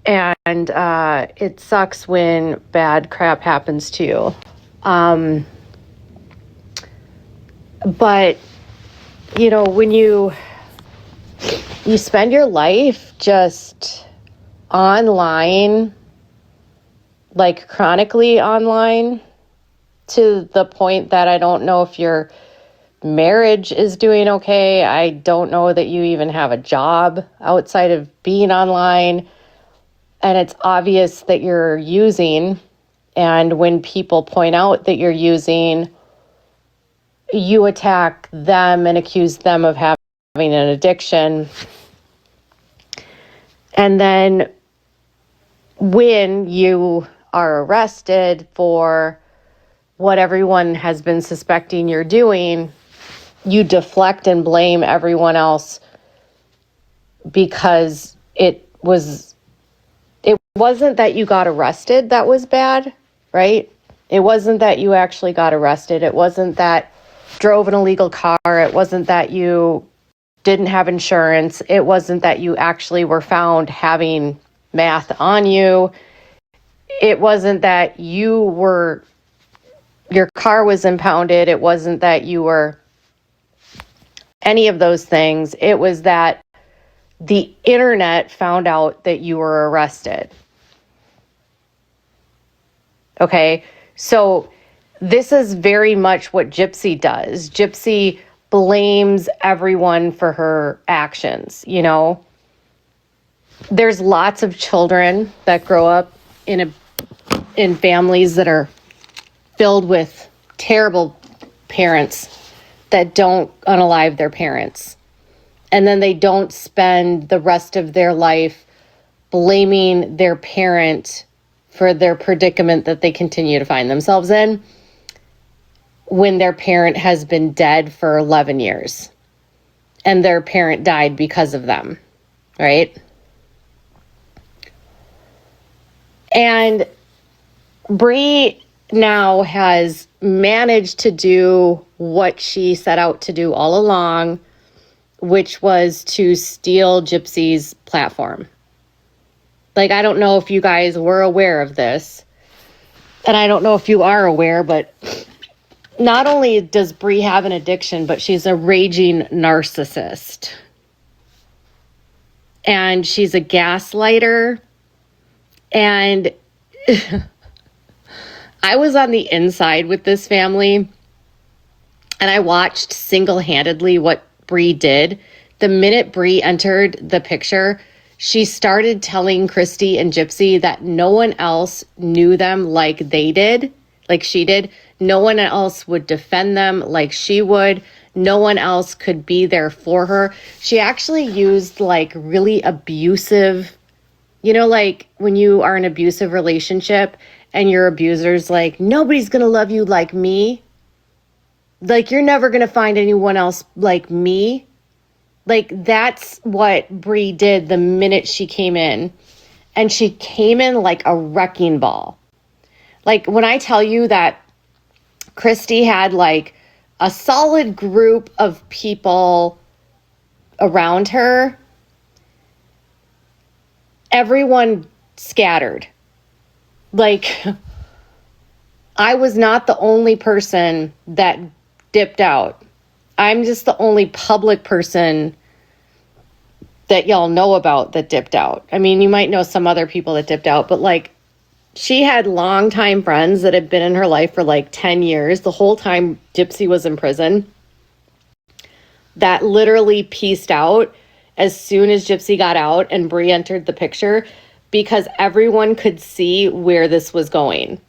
And it sucks when bad crap happens to you. But, you know, when you spend your life just online, like chronically online, to the point that I don't know if your marriage is doing okay. I don't know that you even have a job outside of being online. And it's obvious that you're using. And when people point out that you're using, you attack them and accuse them of having an addiction. And then when you are arrested for what everyone has been suspecting you're doing, you deflect and blame everyone else because it wasn't that you got arrested that was bad, right? It wasn't that you actually got arrested. It wasn't that drove an illegal car. It wasn't that you didn't have insurance. It wasn't that you actually were found having meth on you. It wasn't that your car was impounded. It wasn't that you were any of those things. It was that the internet found out that you were arrested. Okay, so this is very much what Gypsy does. Gypsy blames everyone for her actions, you know. There's lots of children that grow up in families that are filled with terrible parents that don't unalive their parents. And then they don't spend the rest of their life blaming their parent for their predicament that they continue to find themselves in when their parent has been dead for 11 years and their parent died because of them, right? And Bree now has managed to do what she set out to do all along, which was to steal Gypsy's platform. Like, I don't know if you guys were aware of this, and I don't know if you are aware, but not only does Bree have an addiction, but she's a raging narcissist. And she's a gaslighter. And I was on the inside with this family, and I watched single-handedly what Bree did. The minute Bree entered the picture, she started telling Christy and Gypsy that no one else knew them like they did, like she did. No one else would defend them like she would. No one else could be there for her. She actually used like really abusive, you know, like when you are in an abusive relationship and your abuser's like, nobody's going to love you like me. Like, you're never going to find anyone else like me. Like, that's what Bree did the minute she came in. And she came in like a wrecking ball. Like, when I tell you that Christy had like a solid group of people around her, everyone scattered. Like, I was not the only person that dipped out. I'm just the only public person that y'all know about that dipped out. I mean, you might know some other people that dipped out, but like, she had longtime friends that had been in her life for like 10 years, the whole time Gypsy was in prison, that literally pieced out as soon as Gypsy got out and Bree entered the picture, because everyone could see where this was going.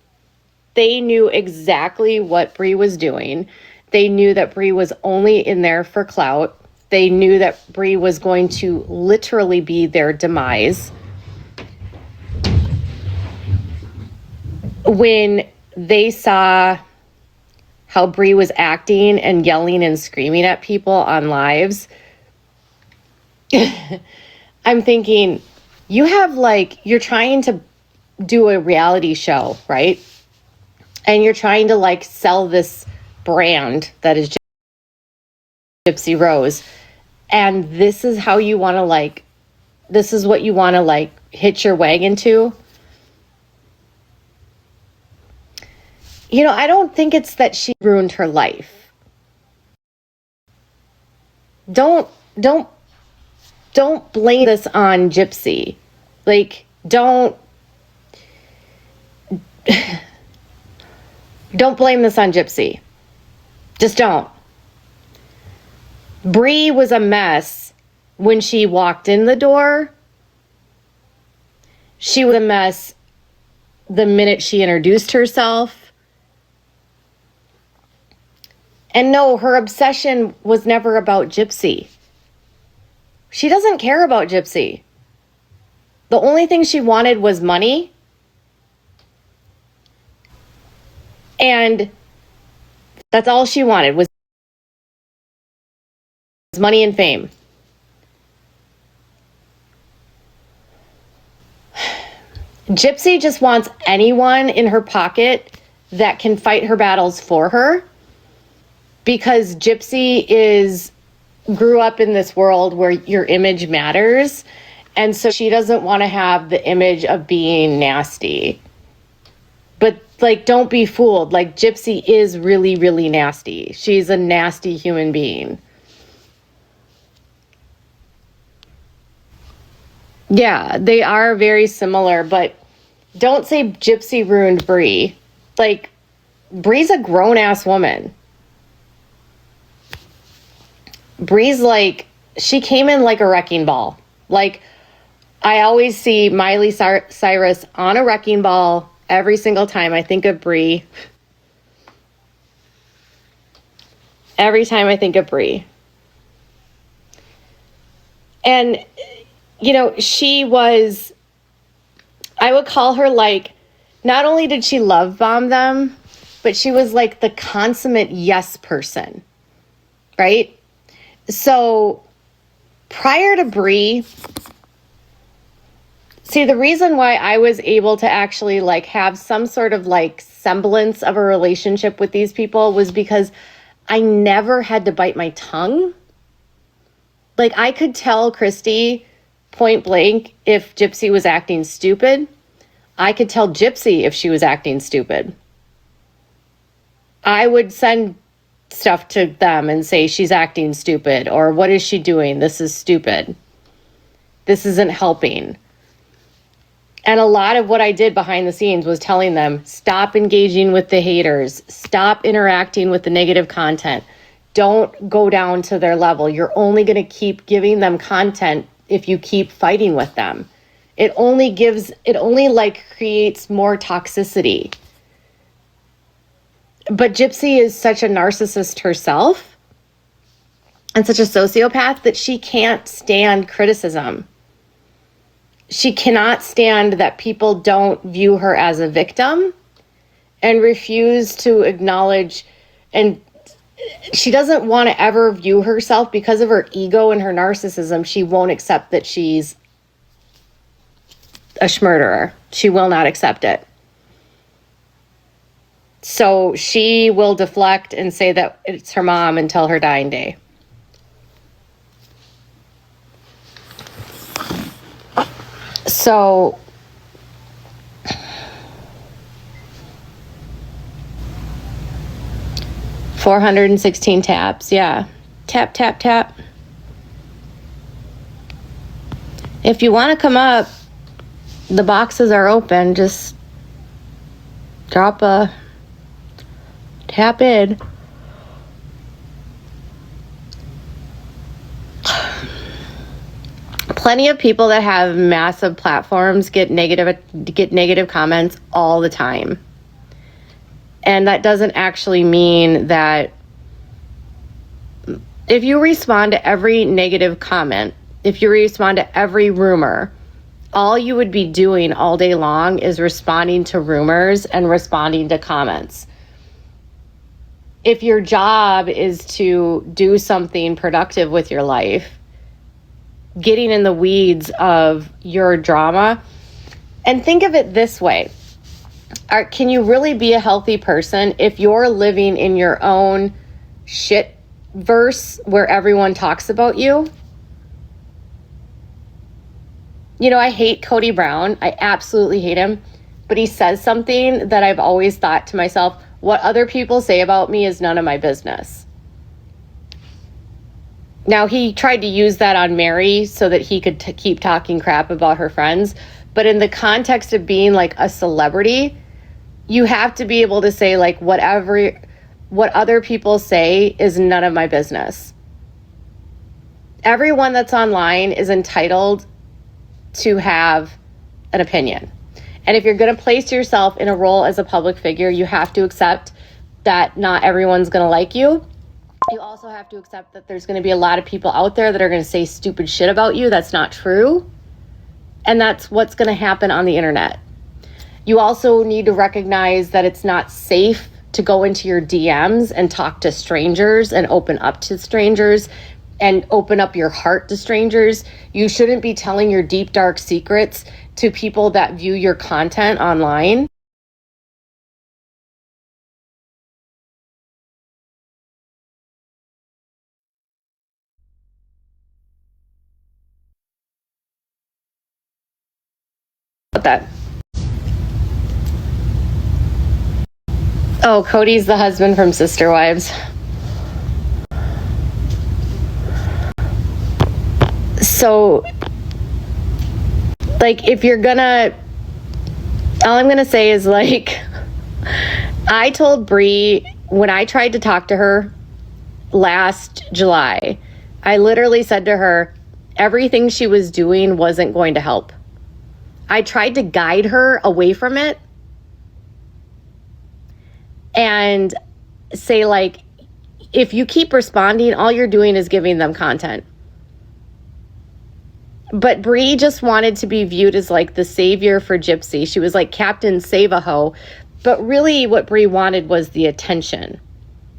They knew exactly what Bree was doing. They knew that Bree was only in there for clout. They knew that Bree was going to literally be their demise. When they saw how Bree was acting and yelling and screaming at people on lives, I'm thinking, you're trying to do a reality show, right? And you're trying to like sell this brand that is Gypsy Rose. And this is how you want to this is what you want to hitch your wagon to. You know, I don't think it's that she ruined her life. Don't blame this on Gypsy. Like, don't blame this on Gypsy. Just don't. Bree was a mess when she walked in the door. She was a mess the minute she introduced herself. And no, her obsession was never about Gypsy. She doesn't care about Gypsy. The only thing she wanted was money. And that's all she wanted was money and fame. Gypsy just wants anyone in her pocket that can fight her battles for her, because Gypsy grew up in this world where your image matters. And so she doesn't want to have the image of being nasty. But like, don't be fooled. Like, Gypsy is really, really nasty. She's a nasty human being. Yeah, they are very similar, but don't say Gypsy ruined Bree. Like, Bree's a grown-ass woman. Bree's like, she came in like a wrecking ball. Like, I always see Miley Cyrus on a wrecking ball every single time I think of Bree. Every time I think of Bree. And, you know, I would call her like, not only did she love bomb them, but she was like the consummate yes person, right? So prior to Bree, see, the reason why I was able to actually like have some sort of like semblance of a relationship with these people was because I never had to bite my tongue. Like, I could tell Christy point blank if Gypsy was acting stupid. I could tell Gypsy if she was acting stupid. I would send stuff to them and say, she's acting stupid, or what is she doing? This is stupid. This isn't helping. And a lot of what I did behind the scenes was telling them, stop engaging with the haters, stop interacting with the negative content. Don't go down to their level. You're only going to keep giving them content if you keep fighting with them. It only like creates more toxicity. But Gypsy is such a narcissist herself and such a sociopath that she can't stand criticism. She cannot stand that people don't view her as a victim and refuse to acknowledge, and she doesn't want to ever view herself, because of her ego and her narcissism. She won't accept that she's a schmurderer. She will not accept it. So she will deflect and say that it's her mom until her dying day. So $416 taps. Yeah. Tap, tap, tap. If you want to come up, the boxes are open. Just drop a tap in. Plenty of people that have massive platforms get negative comments all the time. And that doesn't actually mean that if you respond to every negative comment, if you respond to every rumor, all you would be doing all day long is responding to rumors and responding to comments. If your job is to do something productive with your life, getting in the weeds of your drama, and think of it this way. Can you really be a healthy person if you're living in your own shit verse where everyone talks about you? You know, I hate Cody Brown. I absolutely hate him. But he says something that I've always thought to myself, what other people say about me is none of my business. Now, he tried to use that on Mary so that he could keep talking crap about her friends. But in the context of being like a celebrity, you have to be able to say like what other people say is none of my business. Everyone that's online is entitled to have an opinion. And if you're going to place yourself in a role as a public figure, you have to accept that not everyone's going to like you. You also have to accept that there's going to be a lot of people out there that are going to say stupid shit about you. That's not true. And that's what's going to happen on the internet. You also need to recognize that it's not safe to go into your DMs and talk to strangers and open up to strangers and open up your heart to strangers. You shouldn't be telling your deep, dark secrets to people that view your content online. What that? Oh, Cody's the husband from Sister Wives. So, like, if you're gonna, all I'm gonna say is, like, I told Bree when I tried to talk to her last July, I literally said to her, everything she was doing wasn't going to help. I tried to guide her away from it and say, like, if you keep responding, all you're doing is giving them content. But Bree just wanted to be viewed as like the savior for Gypsy. She was like Captain Save-A-Ho. But really what Bree wanted was the attention.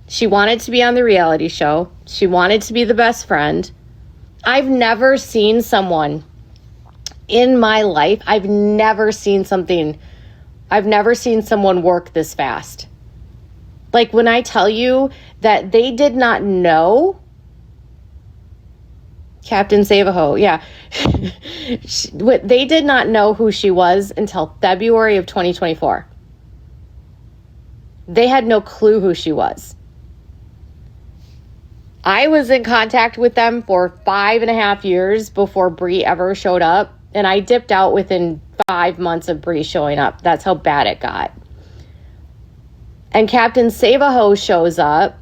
She wanted to be on the reality show. She wanted to be the best friend. I've never seen someone in my life, I've never seen someone work this fast. Like when I tell you that they did not know Captain Save-A-Ho, yeah. They did not know who she was until February of 2024. They had no clue who she was. I was in contact with them for 5.5 years before Bree ever showed up, and I dipped out within 5 months of Bree showing up. That's how bad it got. And Captain Save-A-Ho shows up,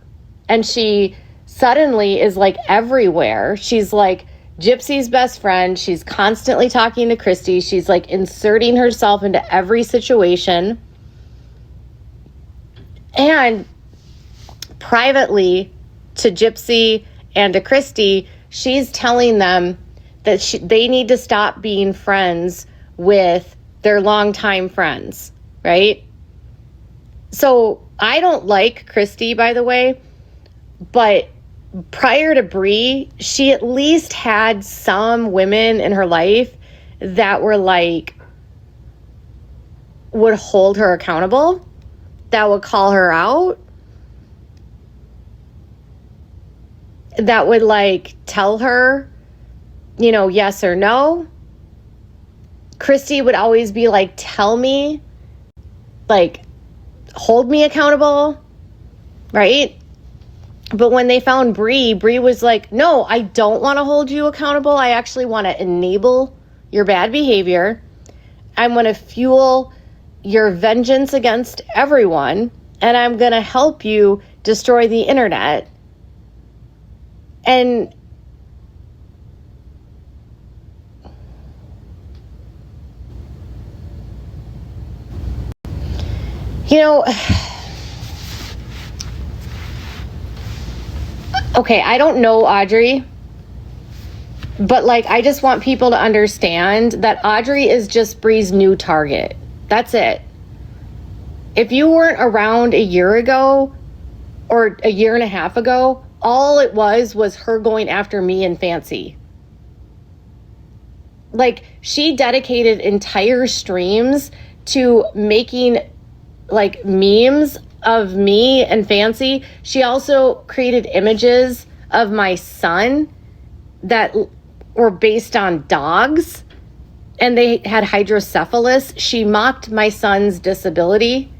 and she suddenly is like everywhere. She's like Gypsy's best friend. She's constantly talking to Christy. She's like inserting herself into every situation. And privately to Gypsy and to Christy, she's telling them that they need to stop being friends with their longtime friends, right? So I don't like Christy, by the way, but prior to Bree, she at least had some women in her life that were like, would hold her accountable, that would call her out, that would like tell her, you know, yes or no. Christy would always be like, tell me, like, hold me accountable, right? But when they found Bree was like, no, I don't want to hold you accountable. I actually want to enable your bad behavior. I'm going to fuel your vengeance against everyone, and I'm going to help you destroy the internet. And you know, okay, I don't know Audrey, but like, I just want people to understand that Audrey is just Bree's new target. That's it. If you weren't around a year ago or a year and a half ago, all it was her going after me and Fancy. Like, she dedicated entire streams to making like memes of me and Fancy. She also created images of my son that were based on dogs. and they had hydrocephalus. She mocked my son's disability.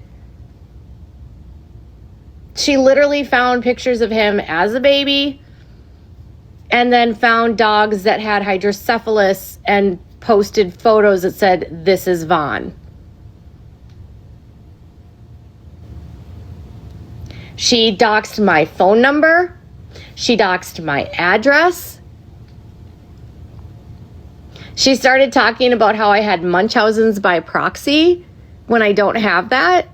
She literally found pictures of him as a baby and then found dogs that had hydrocephalus and posted photos that said, "This is Vaughn." She doxed my phone number. She doxed my address. She started talking about how I had Munchausen's by proxy when I don't have that.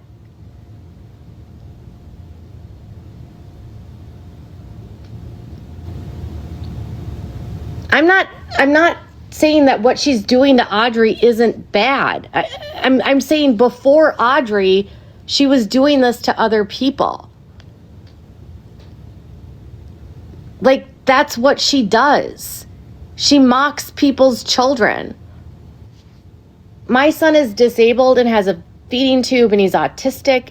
I'm not saying that what she's doing to Audrey isn't bad. I'm saying before Audrey, she was doing this to other people. Like, that's what she does. She mocks people's children. My son is disabled and has a feeding tube and he's autistic.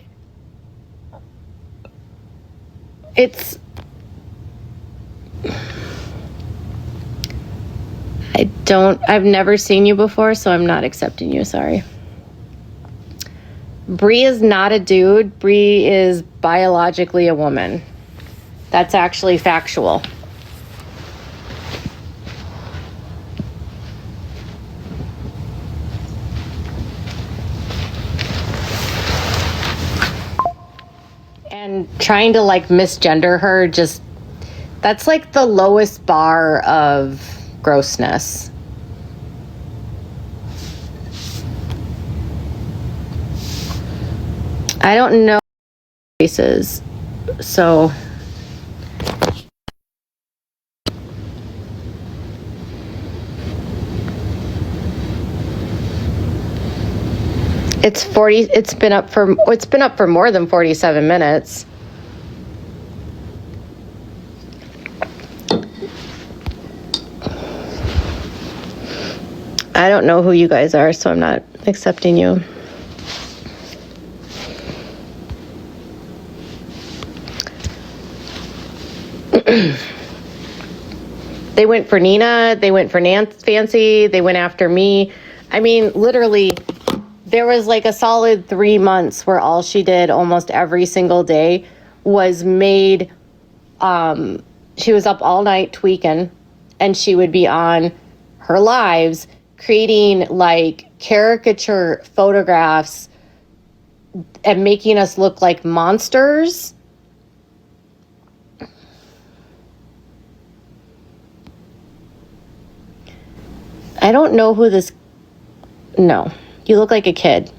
I've never seen you before, so I'm not accepting you, sorry. Bree is not a dude. Bree is biologically a woman. That's actually factual. And trying to like misgender her, that's like the lowest bar of grossness. I don't know faces, so it's been up for more than 47 minutes. I don't know who you guys are, so I'm not accepting you. They went for Nina, they went for Fancy, they went after me. I mean, literally, there was like a solid 3 months where all she did almost every single day was she was up all night tweaking, and she would be on her lives creating like caricature photographs and making us look like monsters. I don't know who this... No, you look like a kid.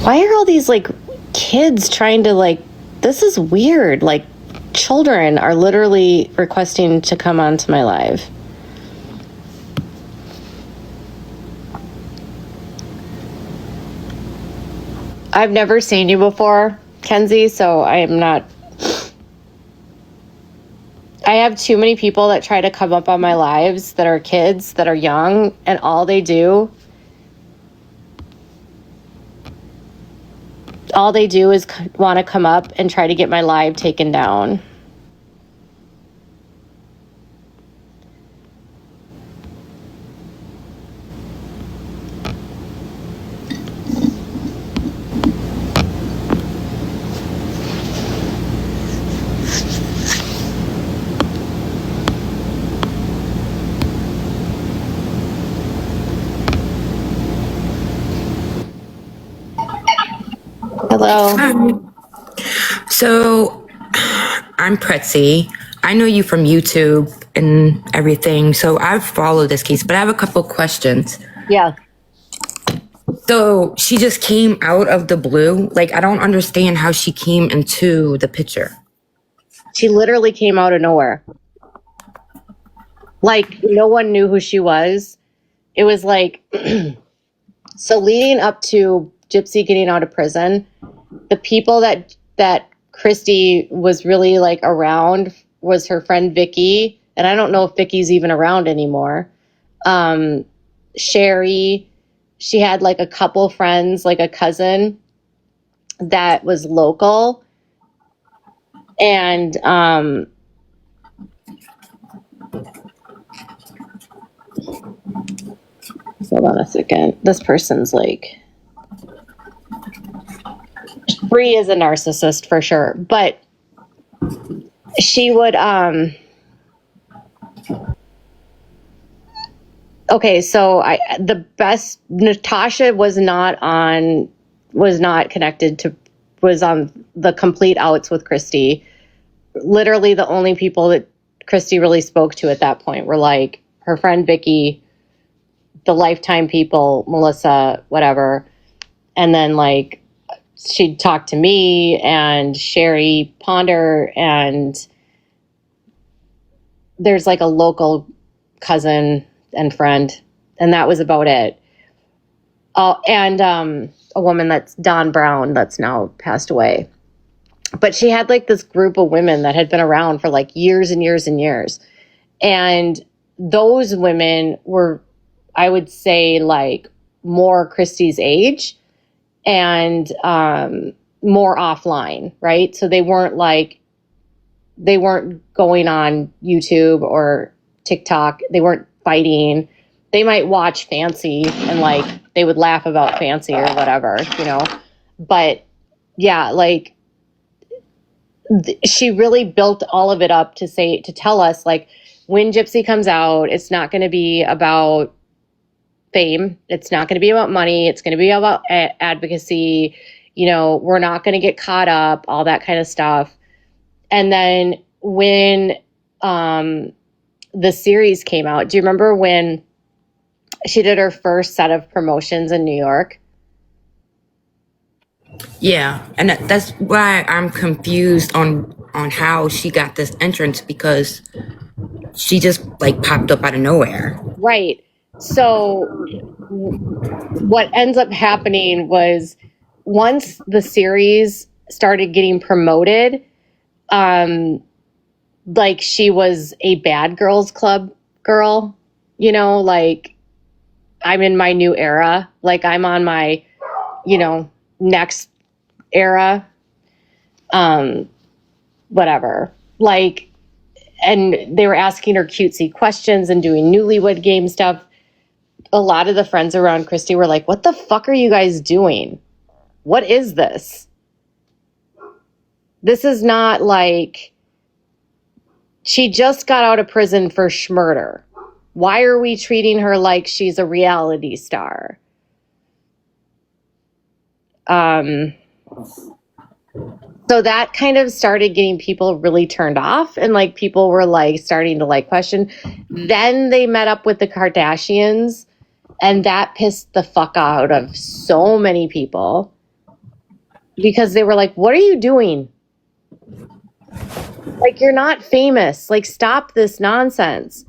Why are all these like kids trying to like... This is weird. Like, children are literally requesting to come onto my live. I've never seen you before, Kenzie, so I am not... I have too many people that try to come up on my lives that are kids, that are young, and all they do is want to come up and try to get my live taken down. Hello. So, I'm Pretzi. I know you from YouTube and everything, so I've followed this case, but I have a couple questions. Yeah. So, she just came out of the blue? Like, I don't understand how she came into the picture. She literally came out of nowhere. Like, no one knew who she was. It was like... So leading up to Gypsy getting out of prison, the people that Christy was really like around was her friend Vicky, and I don't know if Vicky's even around anymore. Sherry. She had like a couple friends, like a cousin that was local. And hold on a second. This person's like, Bree is a narcissist for sure, but she would okay, so the best Natasha was not connected to, was on the complete outs with Christy. Literally the only people that Christy really spoke to at that point were like her friend Vicky, the Lifetime people, Melissa, whatever. And then like she'd talk to me and Sherry Ponder, and there's like a local cousin and friend, and that was about it. And a woman that's Dawn Brown that's now passed away. But she had like this group of women that had been around for like years and years and years. And those women were, I would say, like more Christy's age and more offline, right? So they weren't going on YouTube or TikTok. They weren't fighting. They might watch Fancy and like they would laugh about Fancy or whatever, you know. But yeah, like she really built all of it up to tell us like when Gypsy comes out, it's not going to be about fame. It's not going to be about money. It's going to be about advocacy. You know, we're not going to get caught up, all that kind of stuff. And then when the series came out, do you remember when she did her first set of promotions in New York? Yeah, and that's why I'm confused on how she got this entrance, because she just like popped up out of nowhere. Right. So what ends up happening was once the series started getting promoted, like she was a Bad Girls Club girl, you know, like I'm in my new era, like I'm on my, you know, next era, whatever, like, and they were asking her cutesy questions and doing newlywed game stuff. A lot of the friends around Christy were like, what the fuck are you guys doing? What is this? This is not like, she just got out of prison for schmurder. Why are we treating her like she's a reality star? So that kind of started getting people really turned off, and like people were like starting to like question. Then they met up with the Kardashians, and that pissed the fuck out of so many people because they were like, what are you doing? Like, you're not famous. Like, stop this nonsense.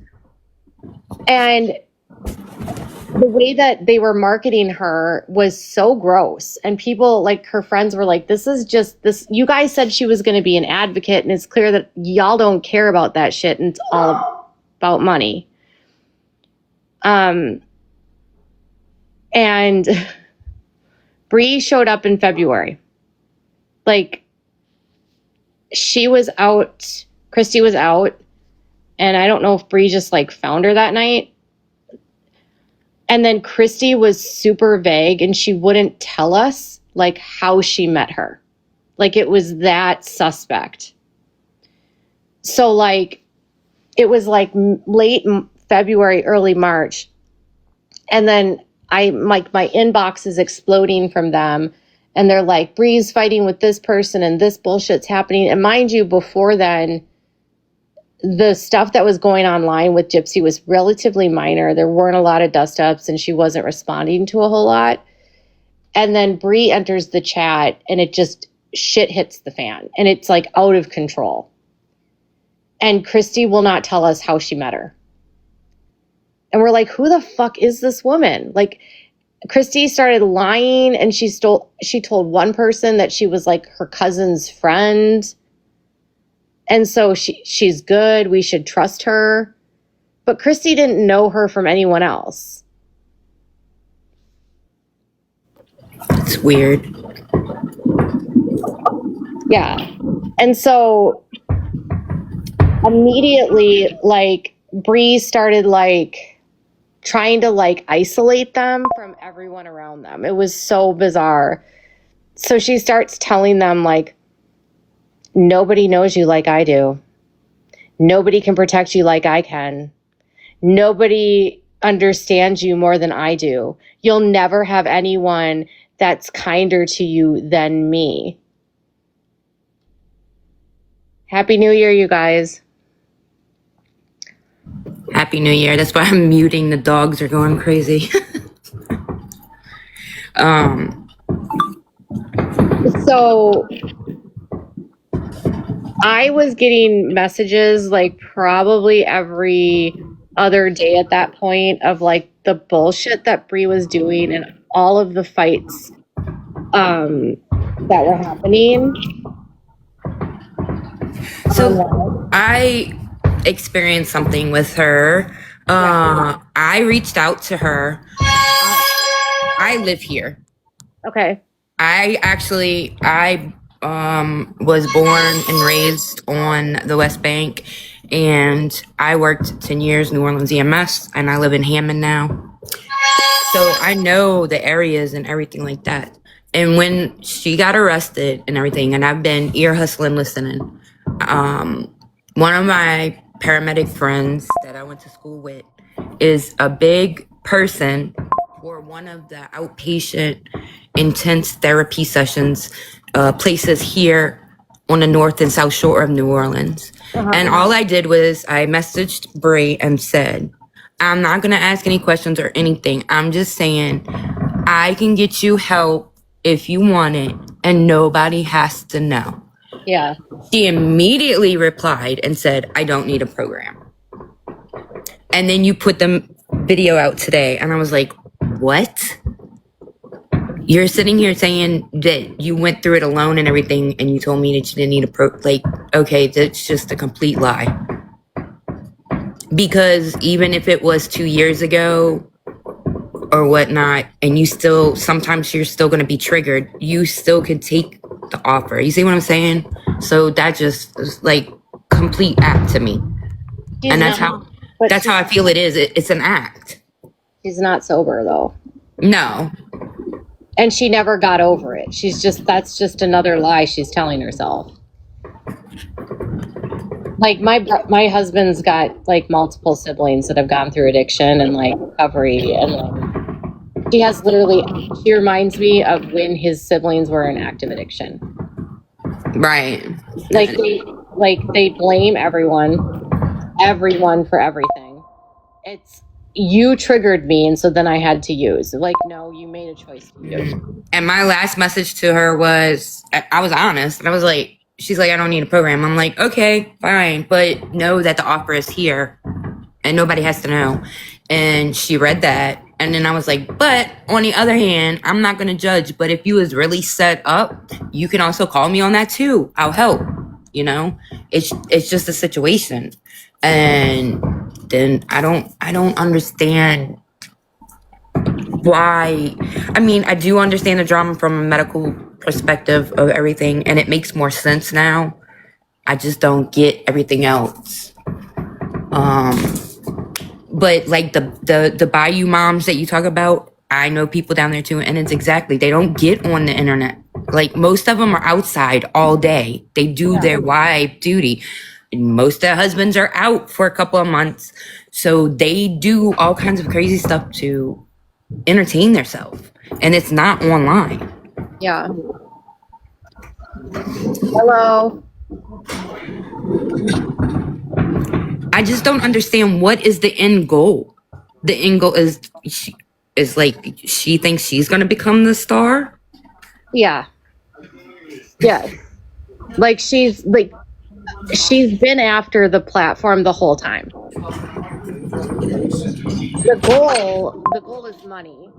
And the way that they were marketing her was so gross. And people, like her friends, were like, this is just this. You guys said she was going to be an advocate, and it's clear that y'all don't care about that shit, and it's all about money. And Bree showed up in February. Like, she was out, Christy was out, and I don't know if Bree just like found her that night. And then Christy was super vague, and she wouldn't tell us like how she met her. Like, it was that suspect. So like, it was like late February, early March. And then my inbox is exploding from them. And they're like, Bree's fighting with this person and this bullshit's happening. And mind you, before then, the stuff that was going online with Gypsy was relatively minor. There weren't a lot of dust-ups, and she wasn't responding to a whole lot. And then Bree enters the chat, and it just, shit hits the fan. And it's like out of control. And Christy will not tell us how she met her. And we're like, who the fuck is this woman? Like, Christy started lying, and she told one person that she was like her cousin's friend. And so she's good. We should trust her. But Christy didn't know her from anyone else. weird. Yeah. And so immediately, like, Bree started, like, trying to, like, isolate them from everyone around them. It was so bizarre. So she starts telling them, like, nobody knows you like I do. Nobody can protect you like I can. Nobody understands you more than I do. You'll never have anyone that's kinder to you than me. Happy New Year, you guys. Happy New Year. That's why I'm muting. The dogs are going crazy. So I was getting messages like probably every other day at that point of like the bullshit that Bree was doing and all of the fights that were happening. So I experienced something with her. I reached out to her. I live here. Okay. I was born and raised on the West Bank, and I worked 10 years New Orleans EMS, and I live in Hammond now. So I know the areas and everything like that. And when she got arrested and everything, and I've been ear hustling listening, one of my paramedic friends that I went to school with is a big person for one of the outpatient intense therapy sessions places here on the north and south shore of New Orleans. And all I did was I messaged Bree and said, I'm not going to ask any questions or anything. I'm just saying I can get you help if you want it, and nobody has to know. Yeah. She immediately replied and said, I don't need a program. And then you put the video out today, and I was like, what? You're sitting here saying that you went through it alone and everything, and you told me that you didn't need okay, that's just a complete lie. Because even if it was 2 years ago or whatnot, and sometimes you're still going to be triggered, you still can take the offer. You see what I'm saying? So that just is like complete act to me. And that's how I feel it is. It's an act. She's not sober though. No. And she never got over it. That's just another lie she's telling herself. Like my husband's got like multiple siblings that have gone through addiction and like recovery, and like she reminds me of when his siblings were in active addiction. Right. They blame everyone for everything. It's you triggered me, and so then I had to use. Like, no, you made a choice to use. And my last message to her was, I was honest, and I was like, she's like, I don't need a program. I'm like, okay, fine, but know that the offer is here, and nobody has to know. And she read that, and then I was like, but on the other hand, I'm not going to judge, but if you was really set up, you can also call me on that too. I'll help. You know, it's just a situation. And then I don't understand why. I mean, I do understand the drama from a medical perspective of everything, and it makes more sense now. I just don't get everything else. But like the Bayou moms that you talk about, I know people down there too, and it's exactly, they don't get on the internet. Like most of them are outside all day. They do their wife duty. Most of their husbands are out for a couple of months. So they do all kinds of crazy stuff to entertain themselves. And it's not online. Yeah. Hello. I just don't understand, what is the end goal? The end goal is like she thinks she's going to become the star? Yeah. Yeah. Like she's been after the platform the whole time. The goal is money,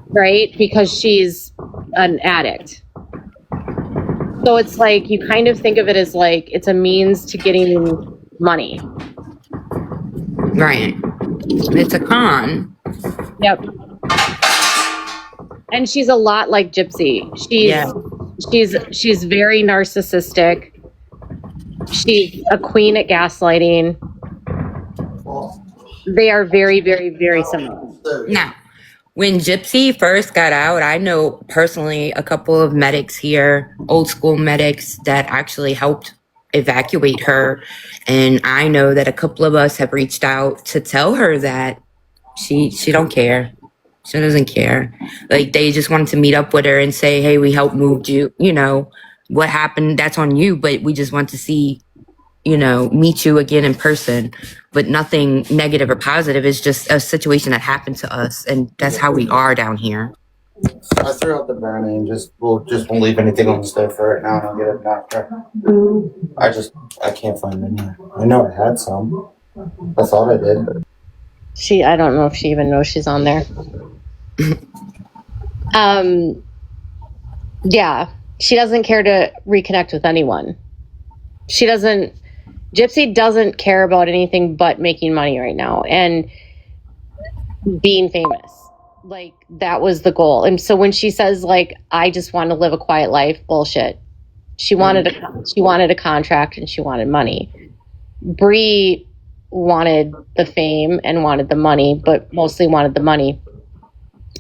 right? Because she's an addict. So it's like you kind of think of it as like it's a means to getting money. Right. It's a con. Yep. And she's a lot like Gypsy. She's very narcissistic. She's a queen at gaslighting. They are very, very, very similar. Now, when Gypsy first got out, I know personally a couple of medics here, old school medics that actually helped evacuate her. And I know that a couple of us have reached out to tell her that she don't care. She doesn't care. Like, they just wanted to meet up with her and say, hey, we helped move you. You know, what happened, that's on you. But we just want to see, you know, meet you again in person. But nothing negative or positive. It's just a situation that happened to us. And that's how we are down here. I threw out the brand name. Won't leave anything on the stove for right now, and I'll get it knocked out. I can't find it anywhere. I know I had some. I thought I did. But I don't know if she even knows she's on there. Yeah, she doesn't care to reconnect with anyone. Gypsy doesn't care about anything but making money right now and being famous. Like, that was the goal. And so when she says, like, I just want to live a quiet life, bullshit. She wanted a contract and she wanted money. Bree wanted the fame and wanted the money, but mostly wanted the money.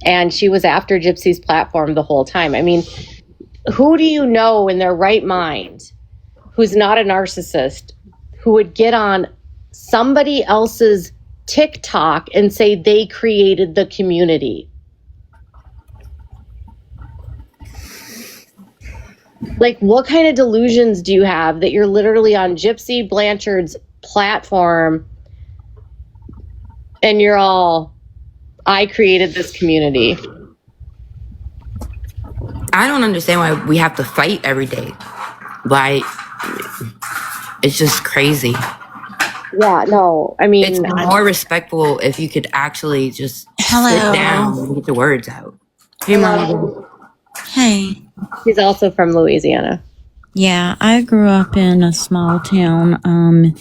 And she was after Gypsy's platform the whole time. I mean, who do you know in their right mind who's not a narcissist who would get on somebody else's TikTok and say they created the community? Like, what kind of delusions do you have that you're literally on Gypsy Blanchard's platform and you're all, I created this community? I don't understand why we have to fight every day. Like, it's just crazy. Yeah, no, I mean, it's more respectful if you could actually just sit down and get the words out. Hey, Mom. Hey. She's also from Louisiana. Yeah, I grew up in a small town,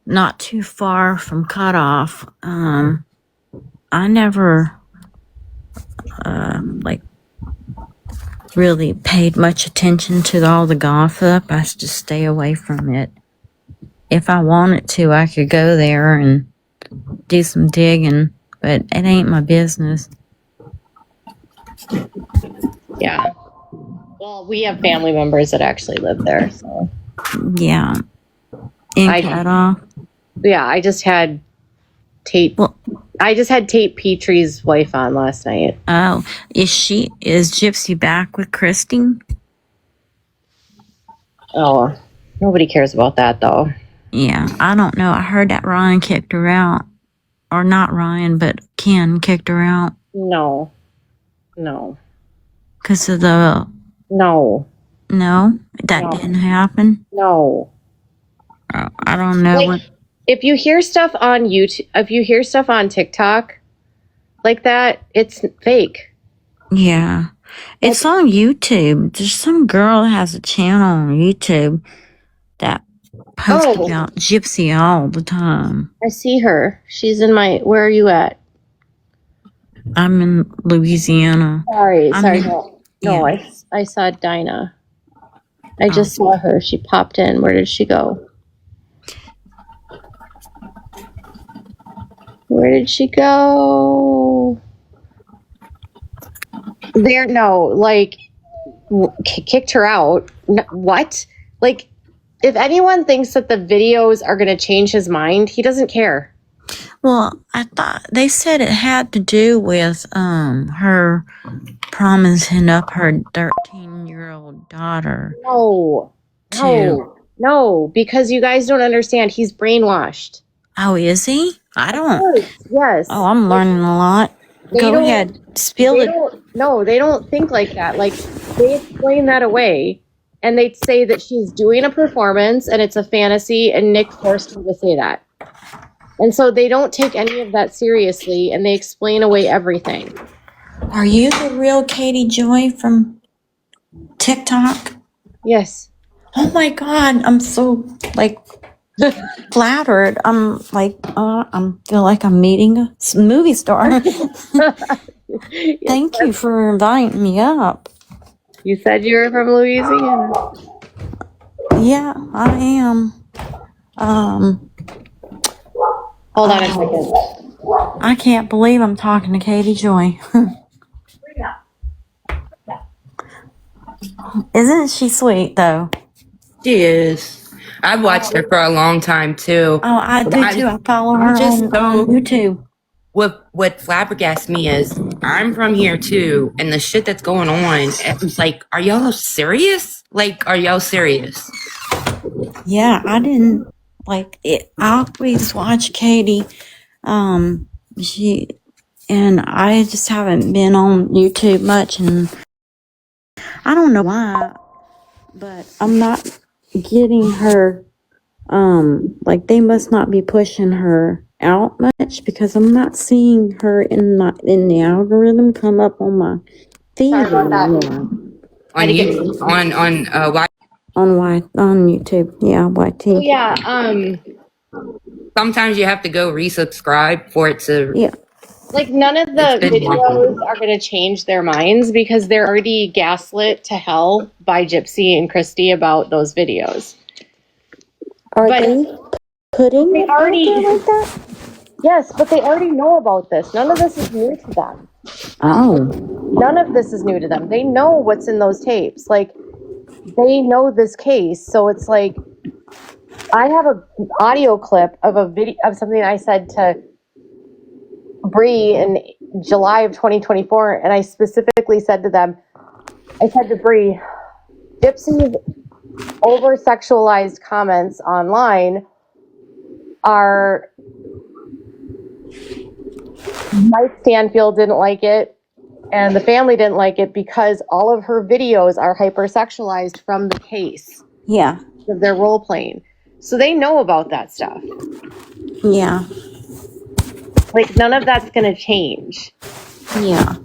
not too far from Cutoff. I never, really paid much attention to all the gossip. I just stay away from it. If I wanted to, I could go there and do some digging, but it ain't my business. Yeah. Well, we have family members that actually live there, so. Yeah. In Cutoff? Yeah, I just had Tate Petrie's wife on last night. Oh, is Gypsy back with Christy? Oh, nobody cares about that, though. Yeah, I don't know. I heard that Ryan kicked her out. Or not Ryan, but Ken kicked her out. No. Because of the... No. No? That didn't happen? No. Oh, I don't know. Like, if you hear stuff on YouTube, if you hear stuff on TikTok like that, it's fake. Yeah. It's on YouTube. There's some girl that has a channel on YouTube that posts about Gypsy all the time. I see her. She's in my... Where are you at? I'm in Louisiana. Sorry. No, I saw Dinah. I just saw her. She popped in. Where did she go? Where did she go? There, no, like, kicked her out. What? Like, if anyone thinks that the videos are going to change his mind, he doesn't care. Well, I thought they said it had to do with her promising up her 13-year-old daughter. No, because you guys don't understand. He's brainwashed. Oh, is he? I don't. Yes. Oh, I'm learning a lot. Go ahead, spill it. No, they don't think like that. Like, they explain that away, and they say that she's doing a performance and it's a fantasy, and Nick forced her to say that. And so they don't take any of that seriously, and they explain away everything. Are you the real Katie Joy from TikTok? Yes. Oh my God, I'm so flattered. I'm feel like I'm meeting a movie star. Thank you for inviting me up. You said you were from Louisiana. Yeah, I am. Hold on a second. I can't believe I'm talking to Katie Joy. Isn't she sweet, though? She is. I've watched her for a long time too. Oh, I do too. I follow her I'm just on YouTube. What flabbergasts me is I'm from here too, and the shit that's going on. It's like, are y'all serious? Like, are y'all serious? Yeah, I didn't like it. I always watch Katie. She and I just haven't been on YouTube much, and I don't know why, but I'm not getting her. Like they must not be pushing her out much because I'm not seeing her in the algorithm come up on my feed Sorry about that. anymore. On you On YouTube, yeah, YT. Oh, yeah. sometimes you have to go resubscribe for it to. Yeah. Like none of the It's been videos are going to change their minds because they're already gaslit to hell by Gypsy and Christy about those videos. Are But they putting they it out already- there like that? Yes, but they already know about this. None of this is new to them. Oh, None of this is new to them. They know what's in those tapes. Like they know this case, so it's like I have an audio clip of a video of something I said to Bree in July of 2024, and I specifically said to them, I said to Bree, Gypsy's over sexualized comments online are Mike Stanfield didn't like it and the family didn't like it because all of her videos are hypersexualized from the case yeah, of their role playing. So they know about that stuff. yeah, Like none of that's going to change. yeah.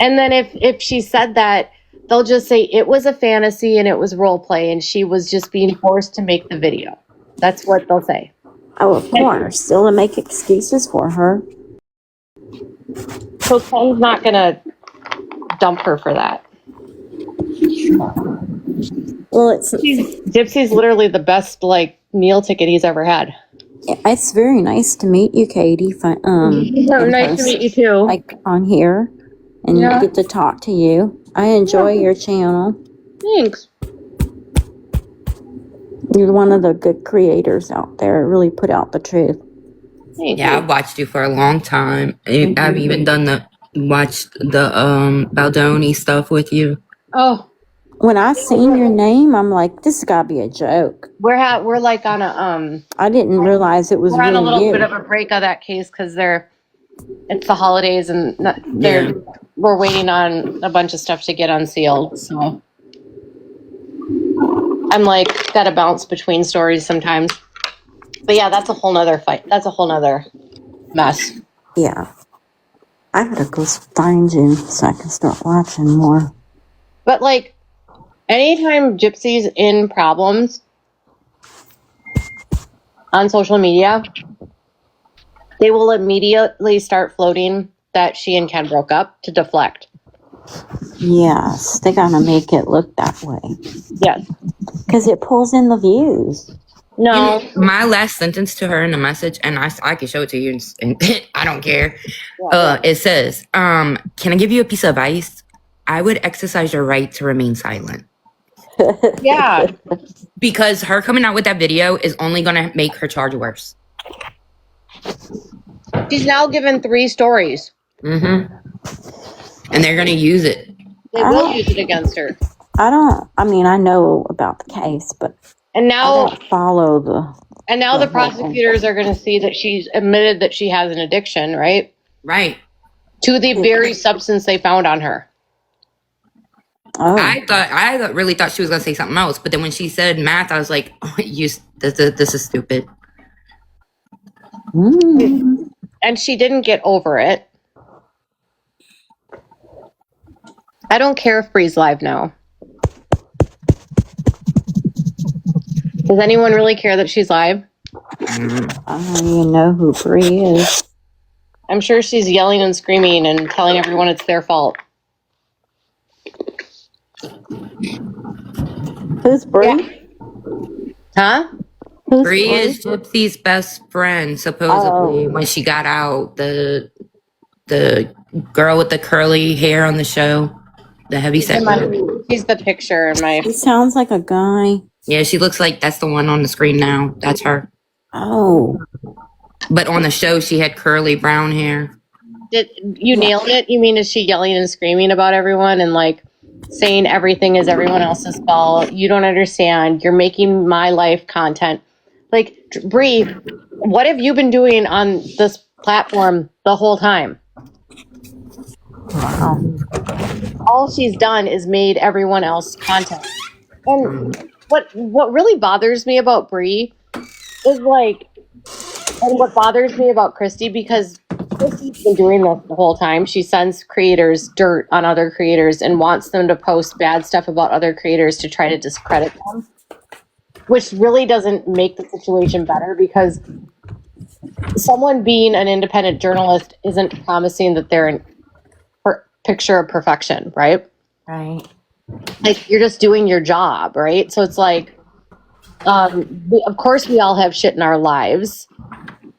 And then if she said that, they'll just say it was a fantasy and it was role play and she was just being forced to make the video. That's what they'll say. Oh, of course. Still to make excuses for her. So Ken's not going to dump her for that. Well, Gypsy's literally the best like meal ticket he's ever had. it's very nice to meet you, Katie. Nice to meet you too. Like on here, and get to talk to you. I enjoy your channel. Thanks. You're one of the good creators out there. Really put out the truth. Thank Yeah, you. I've watched you for a long time. I've even watched the Baldoni stuff with you. Oh, When I seen your name, I'm like, this has got to be a joke. we're like on a I didn't realize it was we're on a really little you. bit of a break of that case because it's the holidays and Yeah. we're waiting on a bunch of stuff to get unsealed. So I'm like gotta bounce between stories sometimes. But yeah, that's a whole nother fight. That's a whole nother mess. Yeah. I gotta go find you so I can start watching more. But like anytime Gypsy's in problems on social media, they will immediately start floating that she and Ken broke up to deflect. Yes, they gotta make it look that way. Yes. Because it pulls in the views. No. My last sentence to her in the message, and I can show it to you, and I don't care. Yeah. It says, "Can I give you a piece of advice? I would exercise your right to remain silent." Yeah. Because her coming out with that video is only gonna make her charge worse. She's now given 3 stories. Mm-hmm. And they're gonna use it. They will use it against her. I mean, I know about the case, but And I now don't follow the... the prosecutors are going to see that she's admitted that she has an addiction, right? Right. To the very substance they found on her. Oh, I really thought she was gonna say something else, but then when she said math, I was like, oh, this is stupid. mm. And she didn't get over it. I don't care if Bree's live now. Does anyone really care that she's live? Mm. I don't even know who Bree is. I'm sure she's yelling and screaming and telling everyone it's their fault. Who's Bree? Huh? Who's Bree Bree? is Gypsy's best friend, supposedly. When she got out, the girl with the curly hair on the show, the heavyset girl. She's the picture in my. He sounds like a guy. Yeah, she looks like that's the one on the screen now. That's her. Oh. But on the show, she had curly brown hair. Did you nailed it? You mean is she yelling and screaming about everyone and like saying everything is everyone else's fault? You don't understand. You're making my life content. Like Bree, what have you been doing on this platform the whole time? Wow. All she's done is made everyone else content. And what really bothers me about Bree is like, and what bothers me about Christy, because Christy's been doing this the whole time. She sends creators dirt on other creators and wants them to post bad stuff about other creators to try to discredit them, which really doesn't make the situation better, because someone being an independent journalist isn't promising that they're a picture of perfection, right? Right. Like, you're just doing your job, right? So it's like, of course we all have shit in our lives,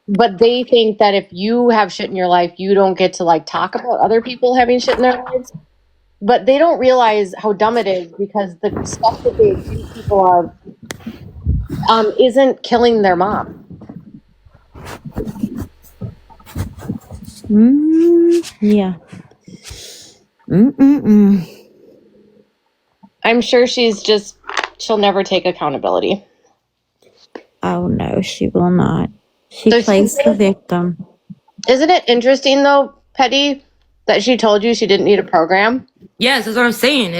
but they think that if you have shit in your life, you don't get to like talk about other people having shit in their lives. But they don't realize how dumb it is, because the stuff that they accuse people of isn't killing their mom. Yeah. Mm-mm-mm. I'm sure she'll never take accountability. Oh, no, she will not. She So plays the victim. Isn't it interesting, though, Petty, that she told you she didn't need a program? Yes, that's what I'm saying.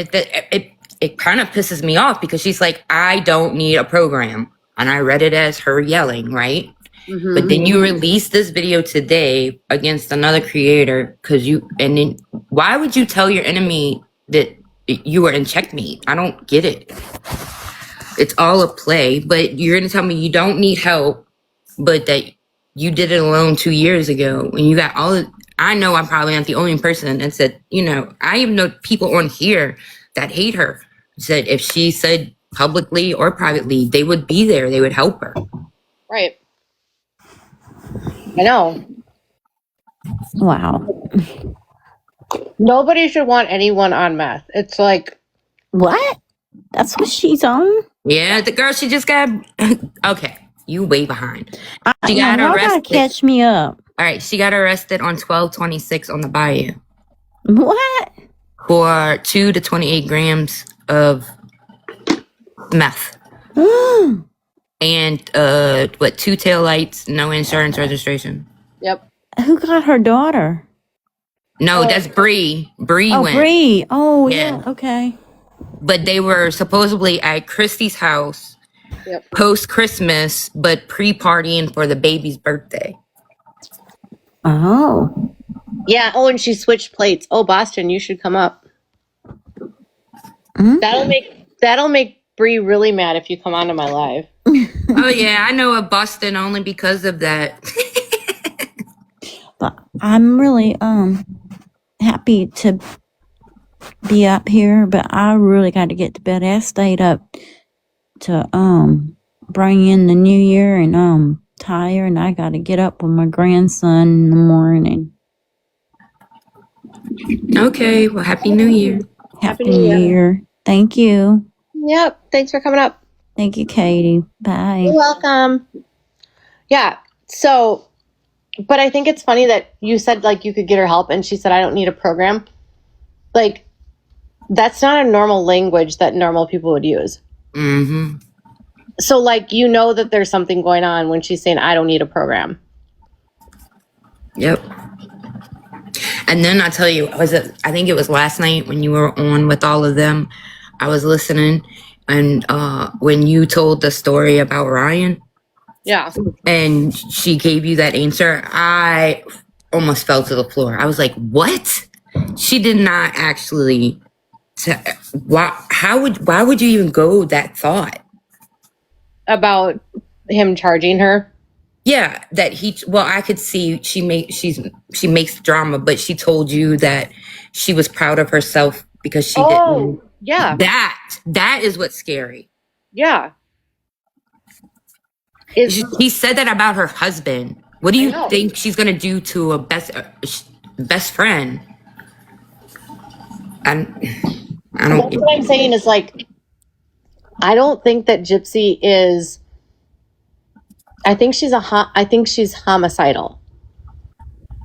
It kind of pisses me off, because she's like, I don't need a program. And I read it as her yelling, right? Mm-hmm. But then you release this video today against another creator, and then why would you tell your enemy that you were in checkmate? I don't get it. It's all a play, but you're going to tell me you don't need help, but that you did it alone 2 years ago, and you got I know I'm probably not the only person that said, I even know people on here that hate her, said if she said publicly or privately, they would be there, they would help her. Right. I know. Wow. Nobody should want anyone on meth. It's like, What? That's what she's on? Yeah, the girl, she just got okay, you way behind. She Y'all got gotta arrested. catch me up. All right, she got arrested on 12/26 on the Bayou What? for 2 to 28 grams of meth. And 2 taillights, no insurance registration. yep. Who got her daughter? No, that's Bree. Bree Oh, went. Bree. Oh, Yeah. yeah. Okay. But they were supposedly at Christy's house Yep. post Christmas, but pre-partying for the baby's birthday. Oh. Yeah. Oh, and she switched plates. Oh, Boston, you should come up. That'll make Bree really mad if you come onto my live. Oh yeah, I know of Boston only because of that. But I'm really happy to be up here, but I really got to get to bed. I stayed up to bring in the new year, and tired, and I got to get up with my grandson in the morning. Okay, well, Happy New Year. Happy New Year. Thank you. Yep. Thanks for coming up. Thank you, Katie. Bye. You're welcome. Yeah. So, but I think it's funny that you said like you could get her help, and she said, I don't need a program. Like, that's not a normal language that normal people would use. Mm-hmm. So, like, that there's something going on when she's saying, I don't need a program. Yep. And then I tell you, I think it was last night when you were on with all of them, I was listening, and when you told the story about Ryan, Yeah. and she gave you that answer, I almost fell to the floor. I was like, what? She did not actually. Why would you even go that thought? About him charging her? Yeah, that I could see she makes drama, but she told you that she was proud of herself because she didn't. Oh, yeah. That is what's scary. Yeah. Is He said that about her husband. What do I you know. think she's gonna do to a best friend? And I That's don't. what I'm saying is like, I don't think that Gypsy is. I think I think she's homicidal.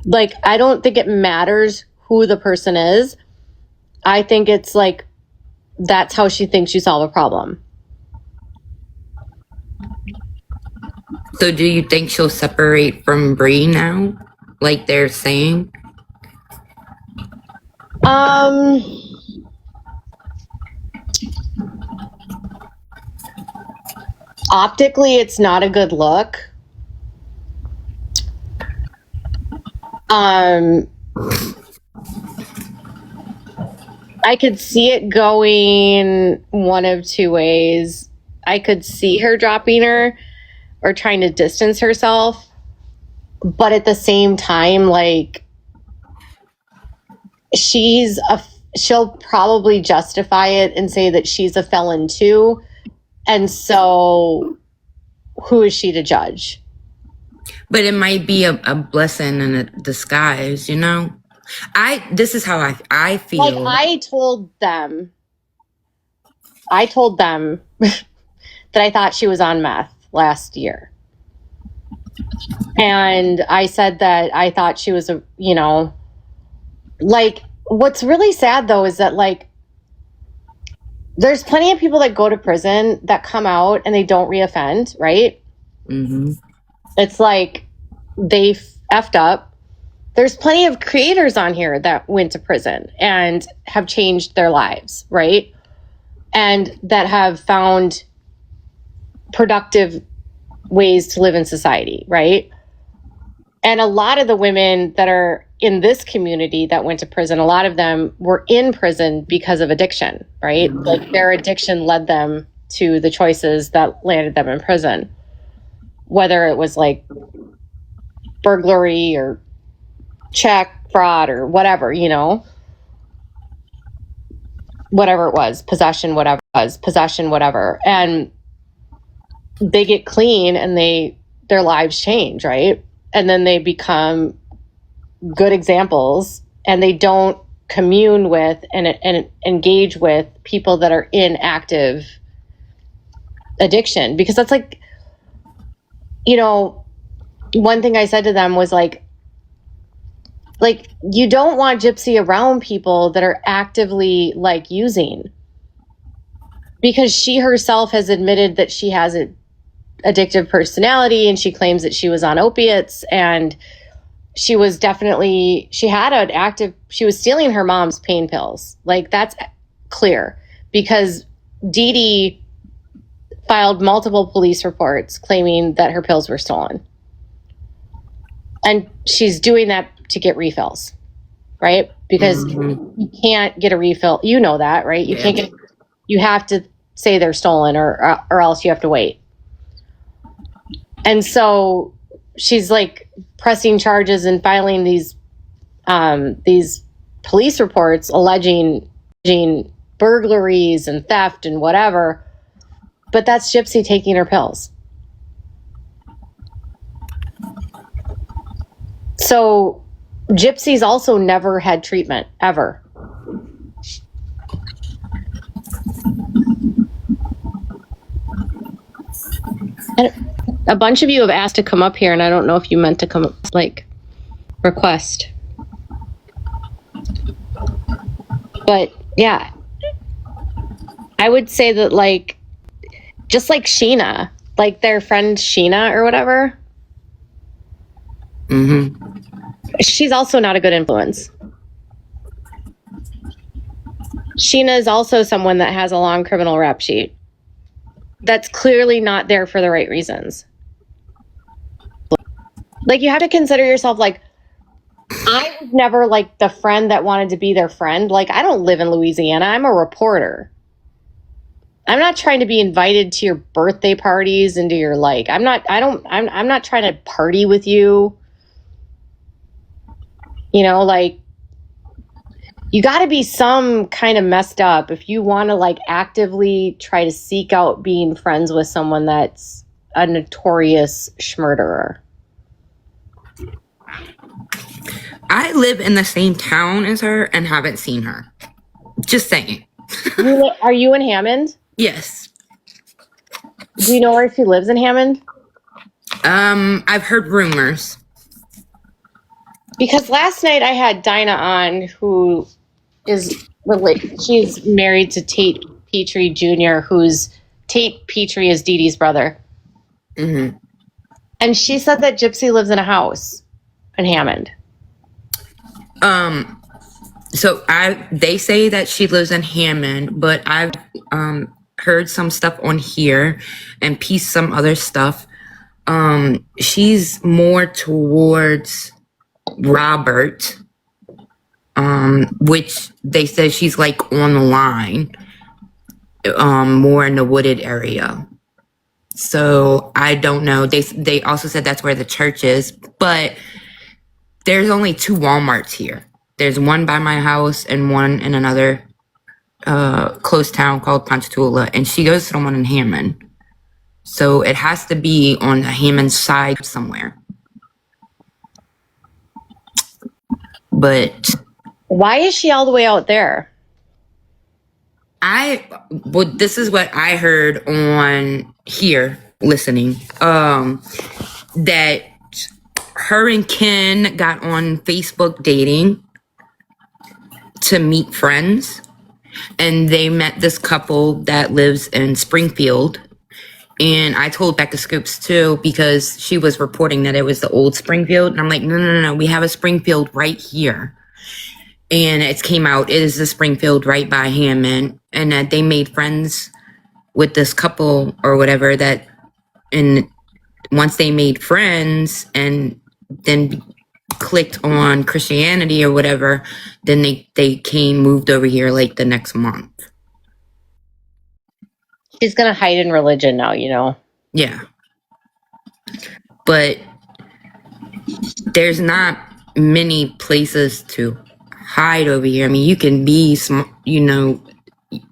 Like, I don't think it matters who the person is. I think it's like that's how she thinks you solve a problem. So, do you think she'll separate from Bree now, like they're saying? Optically, it's not a good look. I could see it going one of two ways. I could see her dropping her or trying to distance herself, but at the same time, like, she'll probably justify it and say that she's a felon too. And so who is she to judge? But it might be a blessing in a disguise, you know? This is how I feel. Like, I told them that I thought she was on meth last year. And I said that I thought she was like, what's really sad though is that, like, there's plenty of people that go to prison that come out and they don't reoffend, right? Mm-hmm. It's like they effed up. There's plenty of creators on here that went to prison and have changed their lives, right? And that have found productive ways to live in society, right? And a lot of the women that are in this community that went to prison, a lot of them were in prison because of addiction, right? Mm-hmm. Like, their addiction led them to the choices that landed them in prison. Whether it was like burglary or check fraud or whatever, whatever it was, possession, whatever. And they get clean and their lives change, right? And then they become good examples, and they don't commune with and engage with people that are in active addiction. Because that's like, one thing I said to them was like, you don't want Gypsy around people that are actively, like, using. Because she herself has admitted that she has an addictive personality, and she claims that she was on opiates, and she was stealing her mom's pain pills. Like, that's clear, because Dee Dee filed multiple police reports claiming that her pills were stolen. And she's doing that to get refills, right? Because you can't get a refill. You know that, right? You have to say they're stolen, or else you have to wait. And so she's like pressing charges and filing these police reports alleging burglaries and theft and whatever. But that's Gypsy taking her pills. So Gypsy's also never had treatment, ever. And a bunch of you have asked to come up here, and I don't know if you meant to come up, like, request. But yeah, I would say that, like, just like Sheena, like their friend Sheena or whatever. Mm-hmm. She's also not a good influence. Sheena is also someone that has a long criminal rap sheet. That's clearly not there for the right reasons. Like, you have to consider yourself, like, I was never, like, the friend that wanted to be their friend. Like, I don't live in Louisiana. I'm a reporter. I'm not trying to be invited to your birthday parties and to your like. I'm not trying to party with you. You know, like you got to be some kind of messed up if you want to like actively try to seek out being friends with someone that's a notorious schmurderer. I live in the same town as her and haven't seen her. Just saying. Are you in Hammond? Yes. Do you know where she lives in Hammond? I've heard rumors. Because last night I had Dinah on, who is she's married to Tate Petrie Jr., who's Tate Petrie is Dee Dee's brother. Mm-hmm. And she said that Gypsy lives in a house in Hammond. So they say that she lives in Hammond, but I've heard some stuff on here and pieced some other stuff. She's more towards Robert, which they said she's like on the line, more in the wooded area. So I don't know. They also said that's where the church is, but there's only 2 Walmarts here. There's one by my house and one in another close town called Ponchatoula, and she goes to the one in Hammond. So it has to be on the Hammond side somewhere. But why is she all the way out there? This is what I heard on here listening. That her and Ken got on Facebook dating to meet friends, and they met this couple that lives in Springfield. And I told Becca Scoops too, because she was reporting that it was the old Springfield. And I'm like, no, we have a Springfield right here. And it came out, it is the Springfield right by Hammond. And that they made friends with this couple or whatever that, and once they made friends and then clicked on Christianity or whatever, then they moved over here like the next month. She's going to hide in religion now, you know? Yeah. But there's not many places to hide over here. I mean, you can be,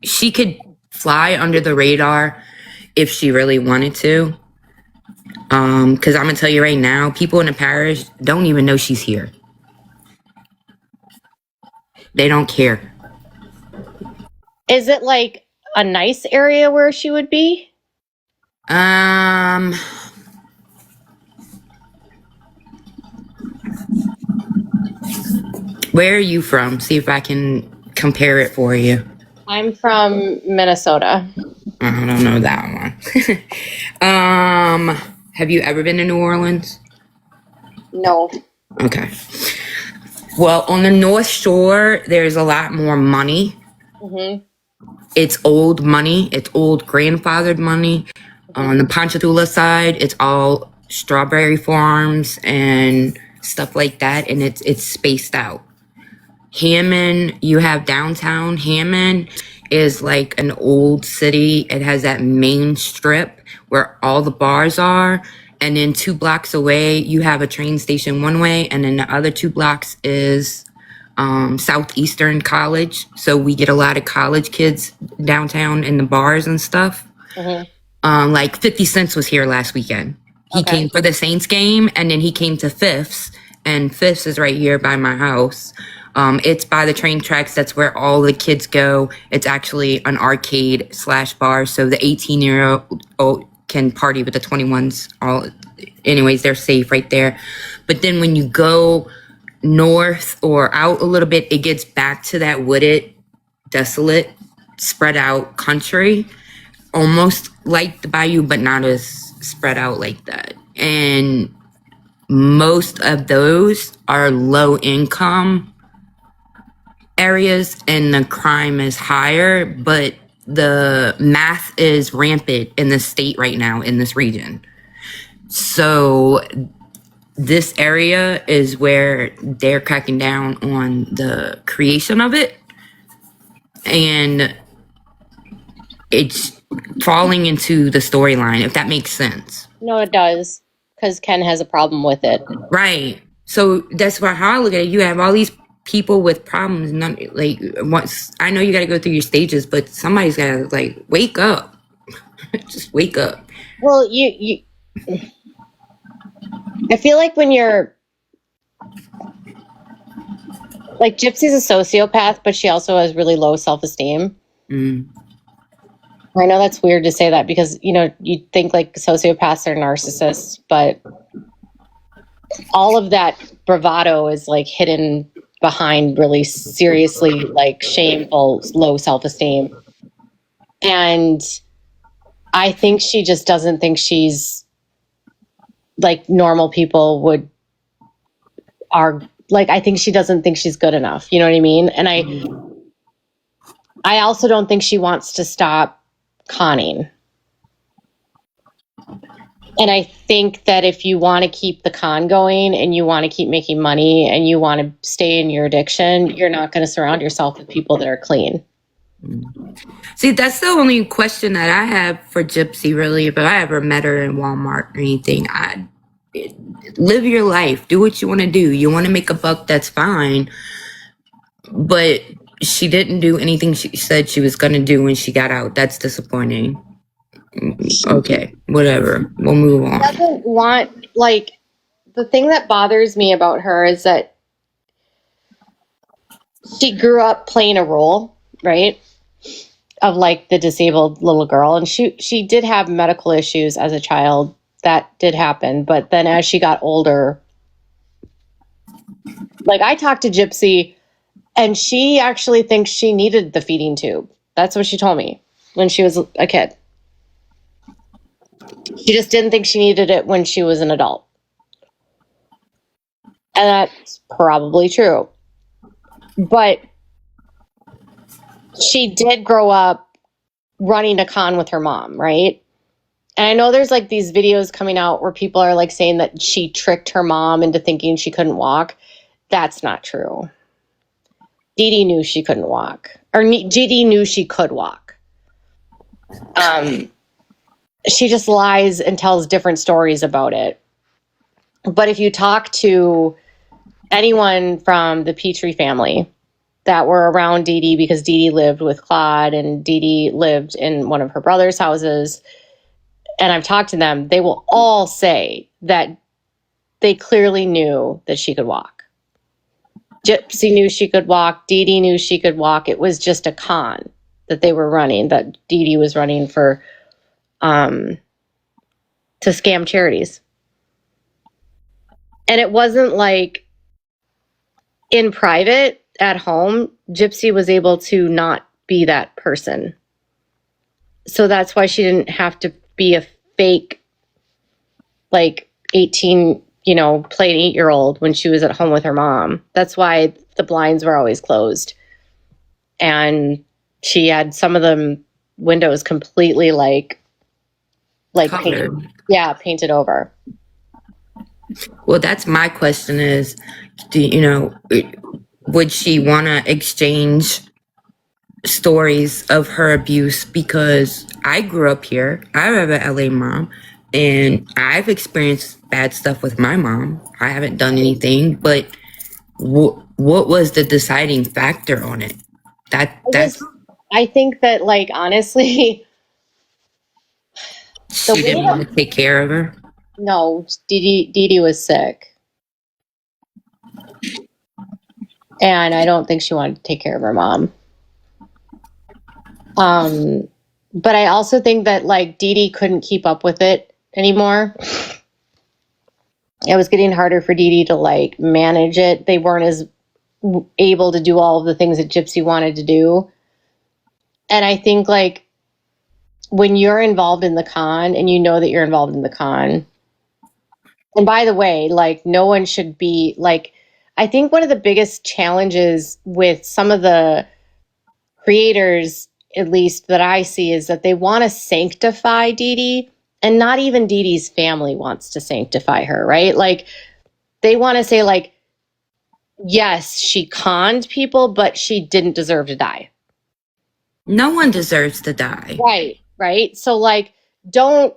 she could fly under the radar if she really wanted to. Because I'm going to tell you right now, people in the parish don't even know she's here. They don't care. Is it like a nice area where she would be? Where are you from? See if I can compare it for you. I'm from Minnesota. I don't know that one. Have you ever been to New Orleans? No. Okay. Well, on the North Shore, there's a lot more money. Mm-hmm. It's old money. It's old grandfathered money. On the Ponchatoula side, it's all strawberry farms and stuff like that, and it's spaced out. Hammond, you have downtown. Hammond is like an old city. It has that main strip where all the bars are. And then 2 blocks away, you have a train station one way. And then the other 2 blocks is Southeastern College. So we get a lot of college kids downtown in the bars and stuff. Mm-hmm. Like 50 Cent was here last weekend. He came for the Saints game, and then he came to Fifth's. And Fifth's is right here by my house. It's by the train tracks. That's where all the kids go. It's actually an arcade / bar. So the 18-year-old can party with the 21s. Anyways, they're safe right there. But then when you go north or out a little bit, it gets back to that wooded, desolate, spread out country. Almost like the bayou, but not as spread out like that. And most of those are low income areas, and the crime is higher, but the math is rampant in the state right now in this region. So this area is where they're cracking down on the creation of it. And it's falling into the storyline, if that makes sense. No, it does, because Ken has a problem with it. Right. So that's why how I look at it. You have all these people with problems. None, like once I know you got to go through your stages, but somebody's got to like wake up. Just wake up. Well, I feel like when you're like Gypsy's a sociopath, but she also has really low self-esteem. Mm. I know that's weird to say that because, you know, you think like sociopaths are narcissists, but all of that bravado is like hidden behind really seriously like shameful, low self-esteem. And I think she just doesn't think she's like normal people are like, I think she doesn't think she's good enough. You know what I mean? And I also don't think she wants to stop conning. And I think that if you want to keep the con going and you want to keep making money and you want to stay in your addiction, you're not going to surround yourself with people that are clean. See, that's the only question that I have for Gypsy, really. If I ever met her in Walmart or anything, live your life. Do what you want to do. You want to make a buck, that's fine. But she didn't do anything she said she was going to do when she got out. That's disappointing. Okay, whatever. We'll move on. She doesn't want, like, the thing that bothers me about her is that she grew up playing a role, right? Of like the disabled little girl. And she did have medical issues as a child. That did happen. But then as she got older, like I talked to Gypsy and she actually thinks she needed the feeding tube. That's what she told me when she was a kid. She just didn't think she needed it when she was an adult. And that's probably true. But she did grow up running a con with her mom, right? And I know there's like these videos coming out where people are like saying that she tricked her mom into thinking she couldn't walk. That's not true. Dee Dee knew she couldn't walk. Or Dee Dee knew she could walk. She just lies and tells different stories about it. But if you talk to anyone from the Petrie family that were around Dee Dee, because Dee Dee lived with Claude and Dee Dee lived in one of her brother's houses, and I've talked to them, they will all say that they clearly knew that she could walk. Gypsy knew she could walk. Dee Dee knew she could walk. It was just a con that they were running, that Dee Dee was running for to scam charities. And it wasn't like in private at home, Gypsy was able to not be that person. So that's why she didn't have to be a fake, like 18, play an 8-year-old when she was at home with her mom. That's why the blinds were always closed. And she had some of the windows completely painted over. Well, that's my question is, would she want to exchange stories of her abuse? Because I grew up here. I have an LA mom, and I've experienced bad stuff with my mom. I haven't done anything, but what was the deciding factor on it? I think that, like, honestly, she didn't want to take care of her. No, Dee Dee was sick. And I don't think she wanted to take care of her mom. But I also think that like Dee Dee couldn't keep up with it anymore. It was getting harder for Dee Dee to like manage it. They weren't as able to do all of the things that Gypsy wanted to do. And I think like when you're involved in the con and you know that you're involved in the con, and by the way, like no one should be like, I think one of the biggest challenges with some of the creators, at least that I see, is that they want to sanctify Dee Dee, and not even Dee Dee's family wants to sanctify her, right? Like they want to say like, yes, she conned people, but she didn't deserve to die. No one deserves to die. right? So like, don't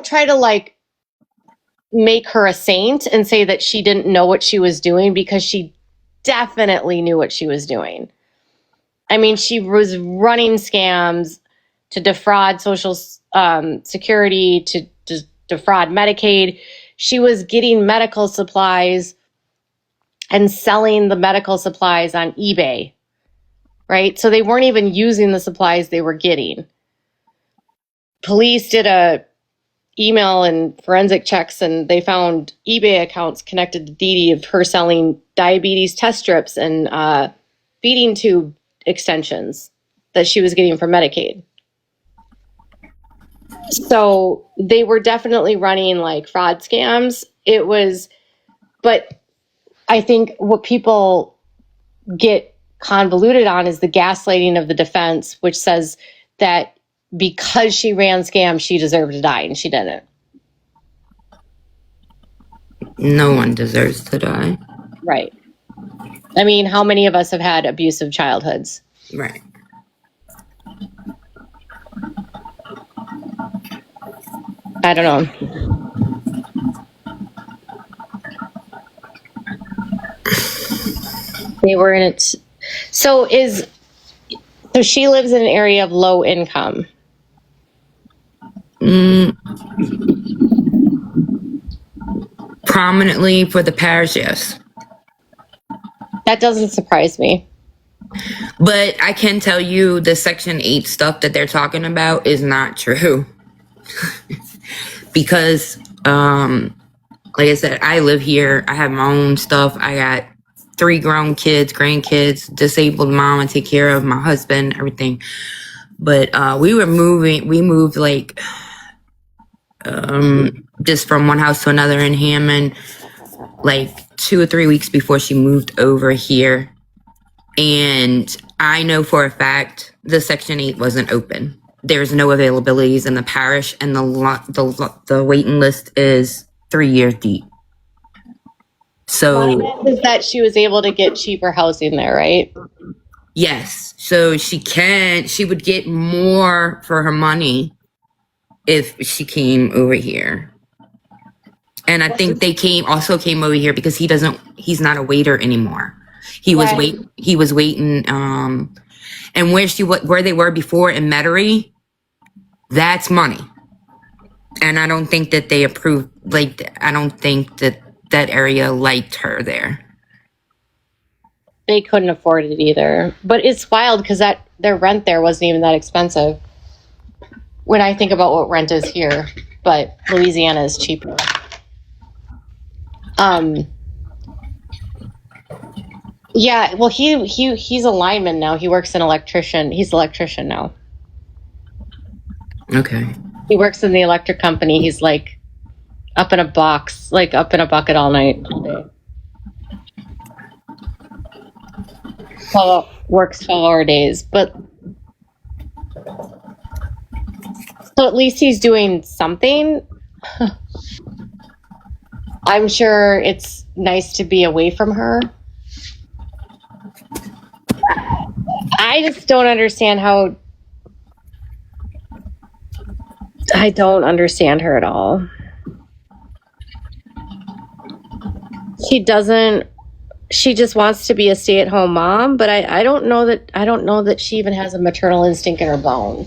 try to like make her a saint and say that she didn't know what she was doing, because she definitely knew what she was doing. I mean, she was running scams to defraud Social Security, to defraud Medicaid. She was getting medical supplies and selling the medical supplies on eBay, right? So they weren't even using the supplies they were getting. Police did a email and forensic checks, and they found eBay accounts connected to Dee Dee of her selling diabetes test strips and feeding tube extensions that she was getting from Medicaid. So they were definitely running like fraud scams. It was, but I think what people get convoluted on is the gaslighting of the defense, which says that because she ran scams, she deserved to die, and she didn't. No one deserves to die. Right. I mean, how many of us have had abusive childhoods? Right. I don't know. They were in it. So she lives in an area of low income. Prominently for the parish, yes. That doesn't surprise me. But I can tell you the Section 8 stuff that they're talking about is not true. Because, like I said, I live here. I have my own stuff. I got 3 grown kids, grandkids, disabled mom. I take care of my husband, everything. But we moved like just from one house to another in Hammond, like 2 or 3 weeks before she moved over here. And I know for a fact the Section 8 wasn't open. There's no availabilities in the parish, and the waiting list is 3 years deep. So My guess is that she was able to get cheaper housing there, right? yes, so she would get more for her money if she came over here. And I think they came over here because he's not a waiter anymore. He was waiting, and where they were before in Metairie, that's money. And I don't think that they approved, I don't think that area liked her there. They couldn't afford it either. But it's wild because their rent there wasn't even that expensive. When I think about what rent is here, but Louisiana is cheaper. Yeah, well, he's a lineman now. He works in electrician. He's an electrician now. Okay. He works in the electric company. He's like up in a box, like up in a bucket all night, all day. So works 12-hour days, but so at least he's doing something. I'm sure it's nice to be away from her. I just don't understand how. I don't understand her at all. She just wants to be a stay-at-home mom, but I don't know that she even has a maternal instinct in her bone.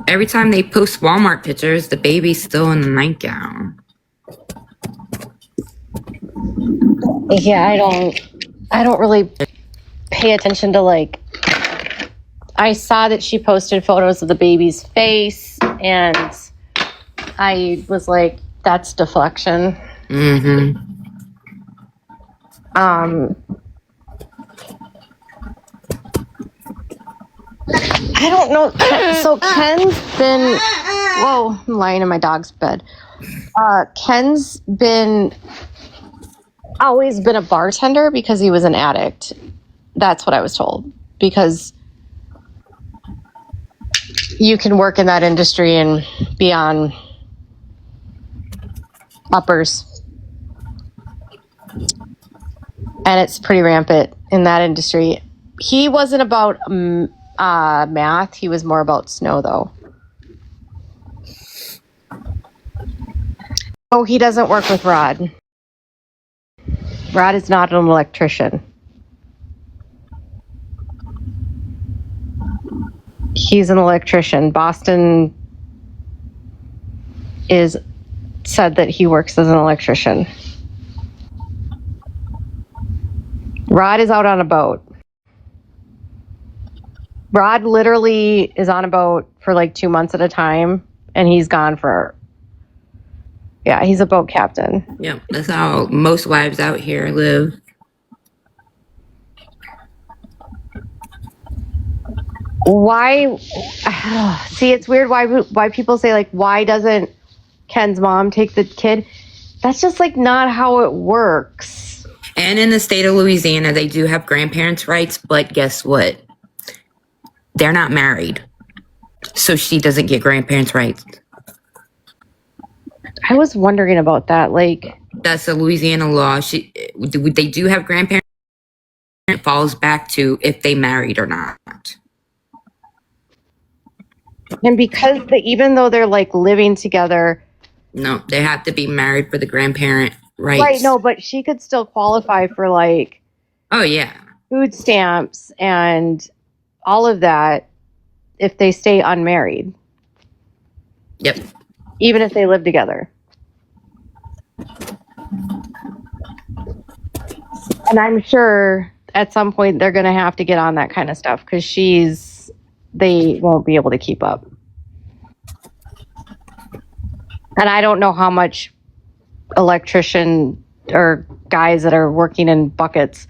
Every time they post Walmart pictures, the baby's still in the nightgown. Yeah, I don't really pay attention to like. I saw that she posted photos of the baby's face, and I was like, that's deflection. Mm-hmm. I don't know. So Ken's been. Whoa, I'm lying in my dog's bed. Ken's always been a bartender because he was an addict. That's what I was told. Because you can work in that industry and be on uppers. And it's pretty rampant in that industry. He wasn't about math. He was more about snow, though. Oh, he doesn't work with Rod. Rod is not an electrician. He's an electrician. Boston said that he works as an electrician. Rod is out on a boat. Rod literally is on a boat for like 2 months at a time, and he's gone for. Yeah, he's a boat captain. Yeah, that's how most wives out here live. Why? See, it's weird why people say, like, why doesn't Ken's mom take the kid? That's just like not how it works. And in the state of Louisiana, they do have grandparents' rights, but guess what? They're not married. So she doesn't get grandparents' rights. I was wondering about that. Like, That's a Louisiana law. They do have grandparents. It falls back to if they married or not. and because even though they're like living together, No, they have to be married for the grandparent rights. right? No, but she could still qualify for like Oh, yeah. food stamps and all of that if they stay unmarried, Yep. even if they live together. And I'm sure at some point they're going to have to get on that kind of stuff because they won't be able to keep up. And I don't know how much electrician or guys that are working in buckets.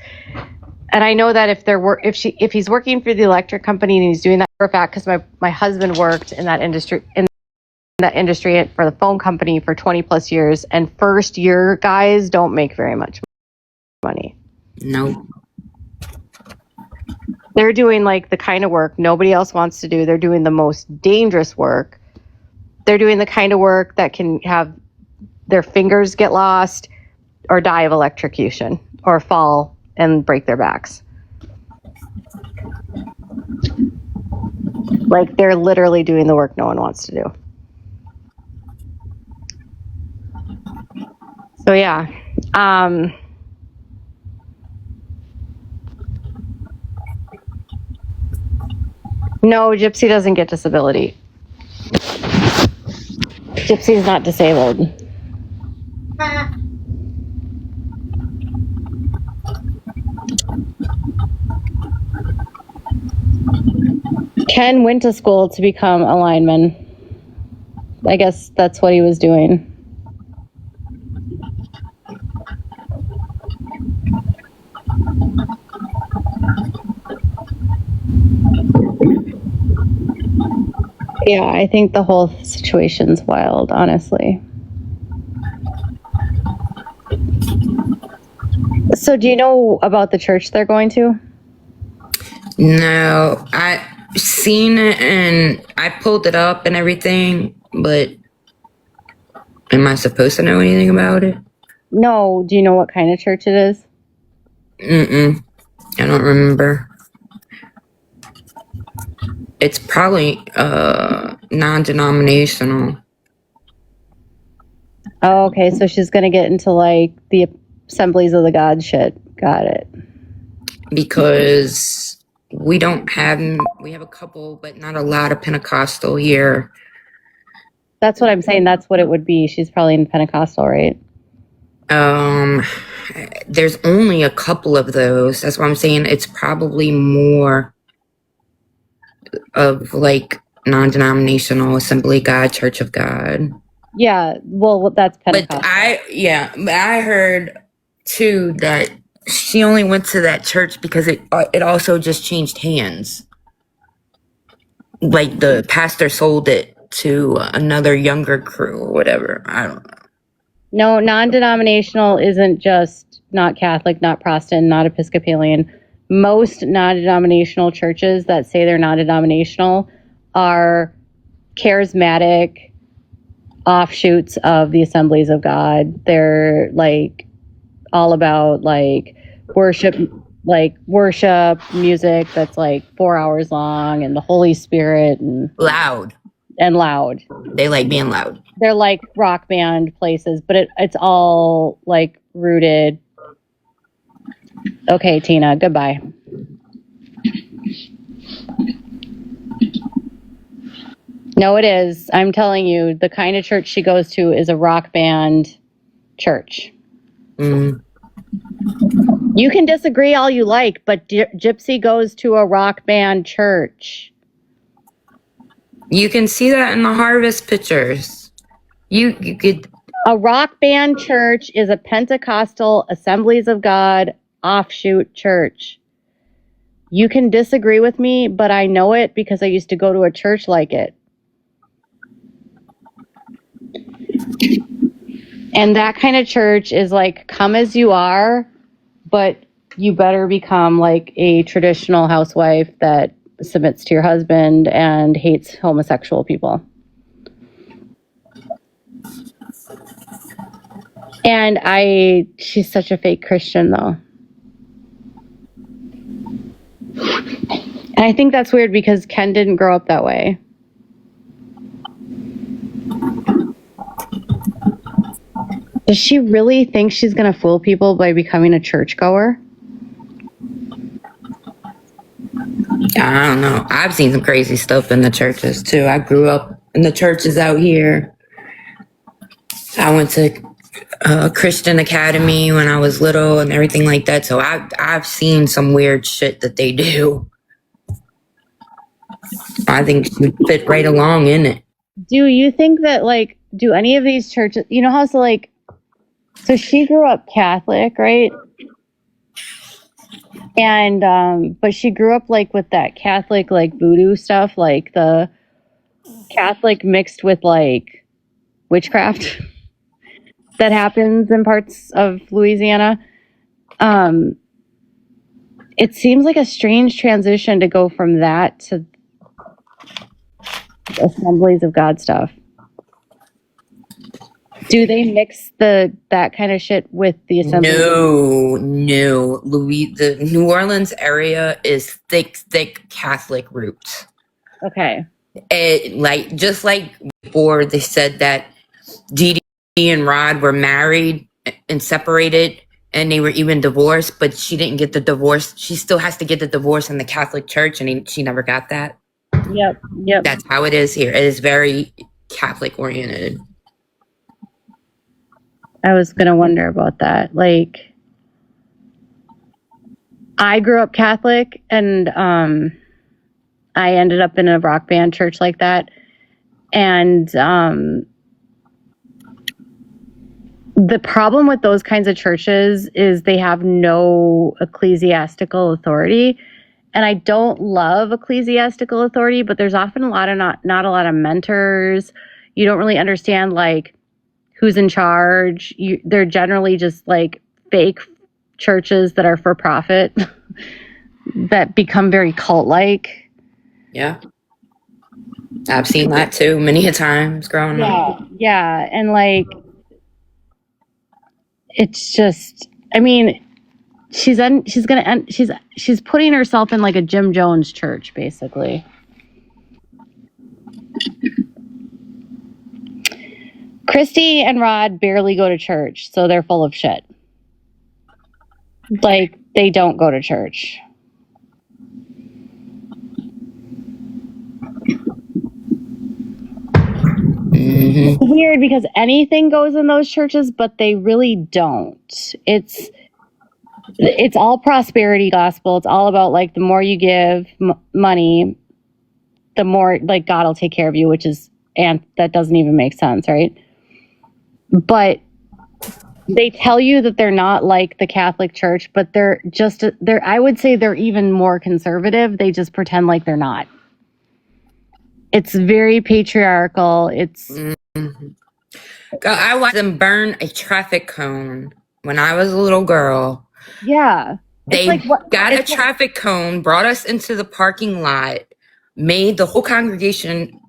And I know that if he's working for the electric company and he's doing that for a fact, because my husband worked in that industry for the phone company for 20 plus years, and first year guys don't make very much money. No. They're doing like the kind of work nobody else wants to do. They're doing the most dangerous work. They're doing the kind of work that can have their fingers get lost or die of electrocution or fall and break their backs. Like, they're literally doing the work no one wants to do. So yeah. No, Gypsy doesn't get disability. Gypsy's not disabled. Ken went to school to become a lineman. I guess that's what he was doing. Yeah, I think the whole situation's wild, honestly. So do you know about the church they're going to? No, I seen it and I pulled it up and everything, but am I supposed to know anything about it? No. Do you know what kind of church it is? I don't remember. It's probably non-denominational. Oh, okay. So she's going to get into like the Assemblies of the God shit. Got it. Because we have a couple, but not a lot of Pentecostal here. That's what I'm saying. That's what it would be. She's probably in Pentecostal, right? There's only a couple of those. That's why I'm saying it's probably more of like non-denominational Assembly of God, Church of God. Yeah. Well, that's Pentecostal. But I heard too that she only went to that church because it also just changed hands. Like the pastor sold it to another younger crew or whatever. I don't know. No, non-denominational isn't just not Catholic, not Protestant, not Episcopalian. Most non-denominational churches that say they're non-denominational are charismatic offshoots of the Assemblies of God. They're like all about like worship like worship music that's like 4 hours long, and the Holy Spirit and Loud. loud. They like being loud. They're like rock band places, but it's all like rooted. Okay, Tina, goodbye. No, it is. I'm telling you, the kind of church she goes to is a rock band church. Mm. You can disagree all you like, but Gypsy goes to a rock band church. You can see that in the harvest pictures. You could. A rock band church is a Pentecostal Assemblies of God offshoot church. You can disagree with me, but I know it because I used to go to a church like it. And that kind of church is like, come as you are, but you better become like a traditional housewife that submits to your husband and hates homosexual people. And she's such a fake Christian though. And I think that's weird because Ken didn't grow up that way. Does she really think she's going to fool people by becoming a churchgoer? I don't know. I've seen some crazy stuff in the churches too. I grew up in the churches out here. I went to Christian Academy when I was little and everything like that. So I've seen some weird shit that they do. I think she would fit right along in it. Do you think that like, do any of these churches, you know how so she grew up Catholic, right? And, but she grew up like with that Catholic, like voodoo stuff, like the Catholic mixed with like witchcraft that happens in parts of Louisiana. It seems like a strange transition to go from that to Assemblies of God stuff. Do they mix that kind of shit with the Assemblies? No. The New Orleans area is thick Catholic roots. Okay. Just like before they said that Dee Dee and Rod were married and separated and they were even divorced, but she didn't get the divorce. She still has to get the divorce in the Catholic Church, and she never got that. Yep. That's how it is here. It is very Catholic oriented. I was going to wonder about that. Like, I grew up Catholic, and I ended up in a rock band church like that. And the problem with those kinds of churches is they have no ecclesiastical authority. And I don't love ecclesiastical authority, but there's often not a lot of mentors. You don't really understand like who's in charge. They're generally just like fake churches that are for profit that become very cult-like. Yeah. I've seen that too many a times growing up. Yeah. And like, it's just, I mean, she's putting herself in like a Jim Jones church, basically. Christy and Rod barely go to church, so they're full of shit. Like, they don't go to church. Mm-hmm. It's weird because anything goes in those churches, but they really don't. It's all prosperity gospel. It's all about like the more you give money, the more like God will take care of you, and that doesn't even make sense, right? But they tell you that they're not like the Catholic Church, but they're I would say they're even more conservative. They just pretend like they're not. It's very patriarchal. I watched them burn a traffic cone when I was a little girl. Yeah. They got a traffic cone, brought us into the parking lot, made the whole congregation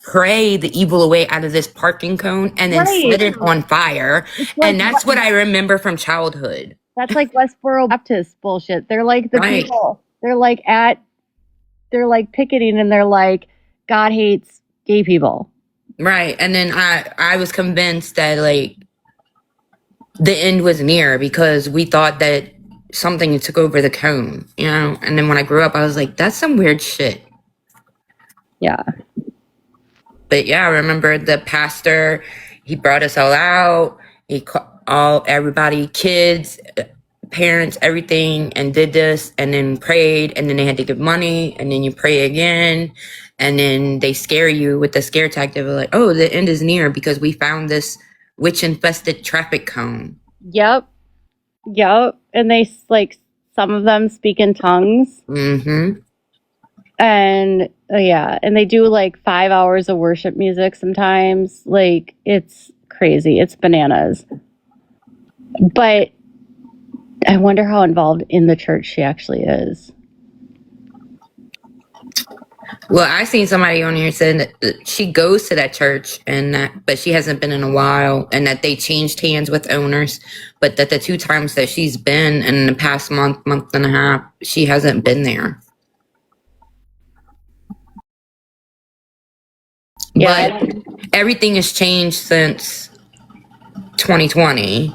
pray the evil away out of this parking cone, and then set it on fire. And that's what I remember from childhood. That's like Westboro Baptist bullshit. They're like the Right. people. They're like picketing, and they're like, God hates gay people. Right. And then I was convinced that like the end was near because we thought that something took over the cone, you know? And then when I grew up, I was like, that's some weird shit. Yeah. But yeah, I remember the pastor, he brought us all out. He everybody, kids, parents, everything, and did this, and then prayed, and then they had to give money, and then you pray again, and then they scare you with the scare tactic of like, oh, the end is near because we found this witch infested traffic cone. Yep. And they like, some of them speak in tongues. Mm-hmm. And and they do like 5 hours of worship music sometimes. Like, it's crazy. It's bananas. But I wonder how involved in the church she actually is. Well, I seen somebody on here saying that she goes to that church but she hasn't been in a while, and that they changed hands with owners, but that the 2 times that she's been in the past month and a half, she hasn't been there. Yeah. But everything has changed since 2020.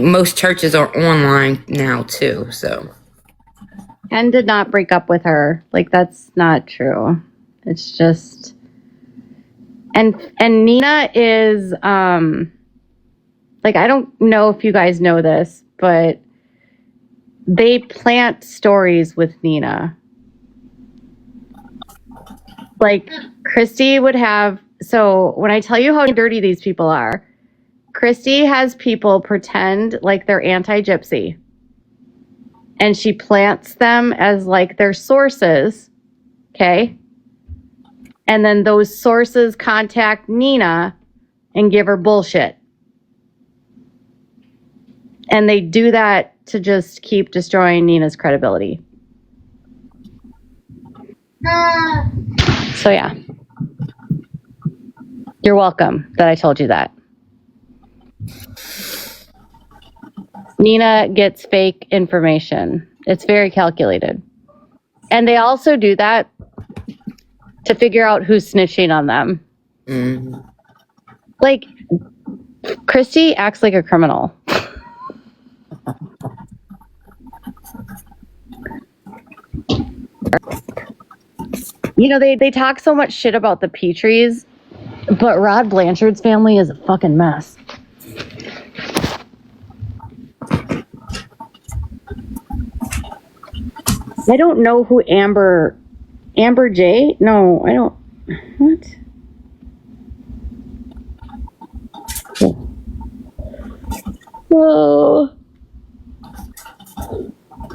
Most churches are online now too, so. Ken did not break up with her. Like, that's not true. It's just, and Nina is like, I don't know if you guys know this, but they plant stories with Nina. Like, Christy would have, so when I tell you how dirty these people are, Christy has people pretend like they're anti-gypsy. And she plants them as like their sources. Okay. And then those sources contact Nina and give her bullshit. And they do that to just keep destroying Nina's credibility. So yeah. You're welcome that I told you that. Nina gets fake information. It's very calculated. And they also do that to figure out who's snitching on them. Mm-hmm. Like, Christy acts like a criminal. You know, they talk so much shit about the Petries, but Rod Blanchard's family is a fucking mess. I don't know who Amber J? No, I don't. What? Oh.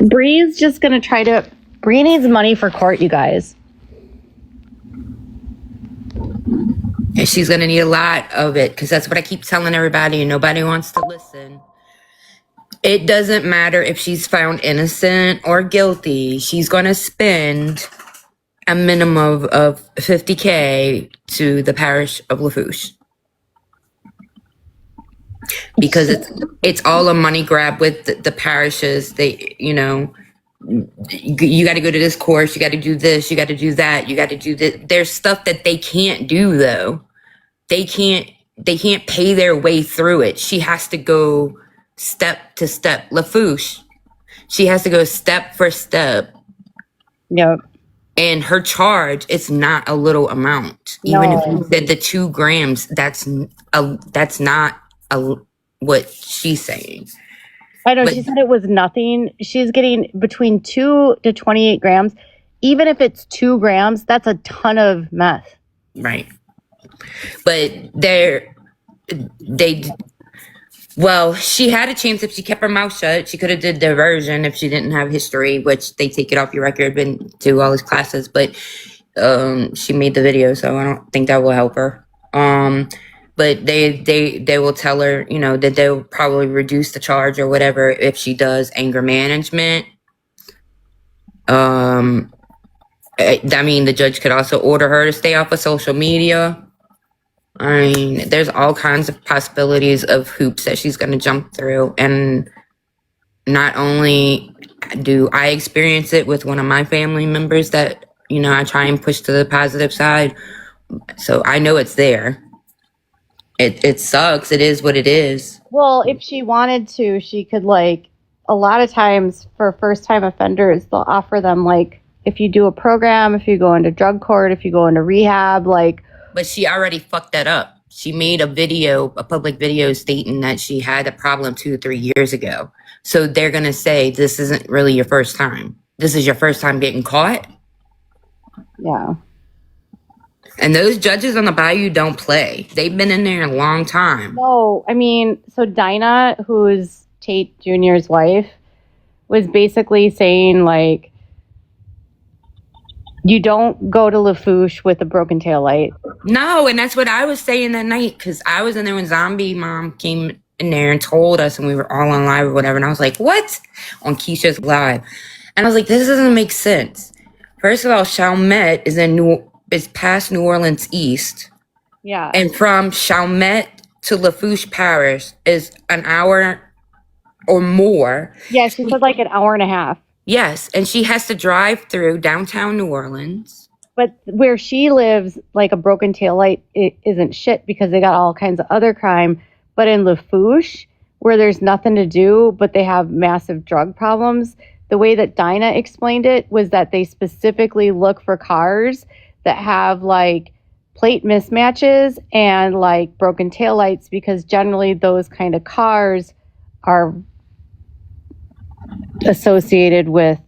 Bree's just gonna try to. Bree needs money for court, you guys. And she's going to need a lot of it, because that's what I keep telling everybody and nobody wants to listen. It doesn't matter if she's found innocent or guilty. She's going to spend a minimum of $50,000 to the parish of Lafourche. Because it's all a money grab with the parishes. They, you know, you got to go to this course, you got to do this, you got to do that, you got to do this. There's stuff that they can't do though. They can't pay their way through it. She has to go step to step. Lafourche, she has to go step for step. Yep. And her charge, it's not a little amount. No. Even if you said the 2 grams, that's not what she's saying. I know, she said it was nothing. She's getting between 2 to 28 grams. Even if it's 2 grams, that's a ton of meth. Right. But she had a chance if she kept her mouth shut. She could have did diversion if she didn't have history, which they take it off your record, been to all his classes. But she made the video, so I don't think that will help her. But they will tell her, you know, that they'll probably reduce the charge or whatever if she does anger management. I mean, the judge could also order her to stay off of social media. I mean, there's all kinds of possibilities of hoops that she's going to jump through. And not only do I experience it with one of my family members that, you know, I try and push to the positive side. So I know it's there. It sucks. It is what it is. Well, if she wanted to, she could, like, a lot of times for first time offenders, they'll offer them, like, if you do a program, if you go into drug court, if you go into rehab, like. But she already fucked that up. She made a public video stating that she had a problem 2 or 3 years ago. So they're going to say, this isn't really your first time. This is your first time getting caught. Yeah. And those judges on the bayou don't play. They've been in there a long time. No, I mean, so Dinah, who's Tate Jr.'s wife, was basically saying, like, you don't go to Lafourche with a broken tail light. No, and that's what I was saying that night, because I was in there when Zombie Mom came in there and told us, and we were all on live or whatever, and I was like, what? On Keisha's live. And I was like, this doesn't make sense. First of all, Chalmette is past New Orleans East. Yeah. And from Chalmette to Lafourche Parish is an hour or more. Yeah, she said like an hour and a half. Yes, and she has to drive through downtown New Orleans. But where she lives, like a broken taillight, it isn't shit because they got all kinds of other crime. But in Lafourche, where there's nothing to do, but they have massive drug problems, the way that Dinah explained it was that they specifically look for cars that have like plate mismatches and like broken taillights because generally those kind of cars are associated with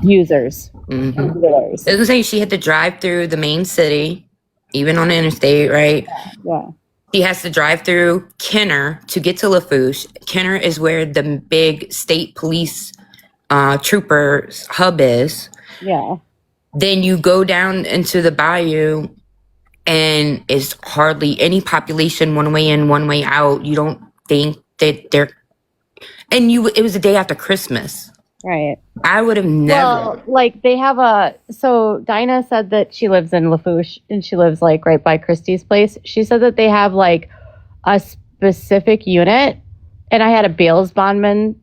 users. Mm-hmm. It doesn't say she had to drive through the main city, even on the interstate, right? Yeah. She has to drive through Kenner to get to Lafourche. Kenner is where the big state police troopers hub is. Yeah. Then you go down into the bayou and it's hardly any population one way in, one way out. You don't think that they're... And it was the day after Christmas. Right. I would have never... Well, like they have so Dinah said that she lives in Lafourche and she lives like right by Christie's place. She said that they have like a specific unit, and I had a bail bondsman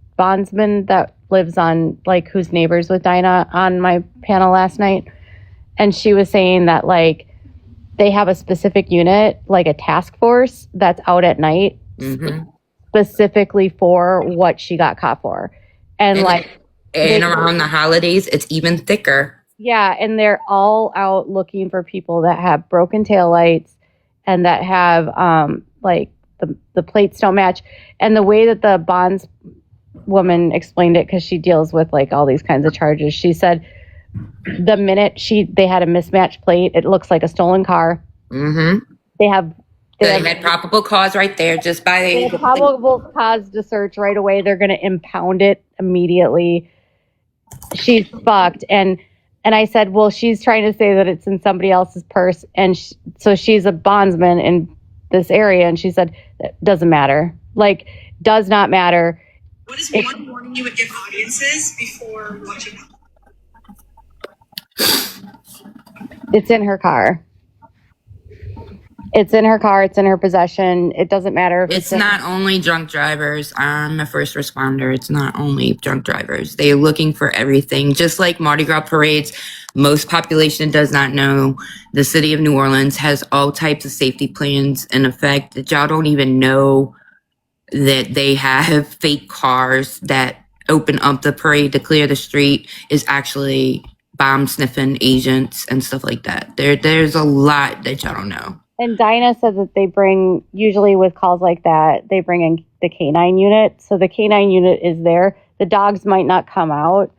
that lives on like who's neighbors with Dinah on my panel last night, and she was saying that like they have a specific unit, like a task force that's out at night, specifically for what she got caught for, and like. And around the holidays, it's even thicker. Yeah, and they're all out looking for people that have broken taillights and that have like the plates don't match. And the way that the bonds woman explained it, because she deals with like all these kinds of charges, she said the minute they had a mismatched plate, it looks like a stolen car. Mm-hmm. They had probable cause right there just by they have probable cause to search right away. They're going to impound it immediately. She's fucked. And I said, well, she's trying to say that it's in somebody else's purse. And so she's a bondsman in this area. And she said, it doesn't matter. Like, does not matter. What is one warning you would give audiences before watching? It's in her car. It's in her car. It's in her possession. It doesn't matter if it's not only drunk drivers. I'm a first responder. It's not only drunk drivers. They're looking for everything. Just like Mardi Gras parades, most population does not know the city of New Orleans has all types of safety plans in effect that y'all don't even know that they have fake cars that open up the parade to clear the street is actually bomb sniffing agents and stuff like that. There's a lot that y'all don't know. And Dinah said that they bring, usually with calls like that, they bring in the canine unit. So the canine unit is there. The dogs might not come out,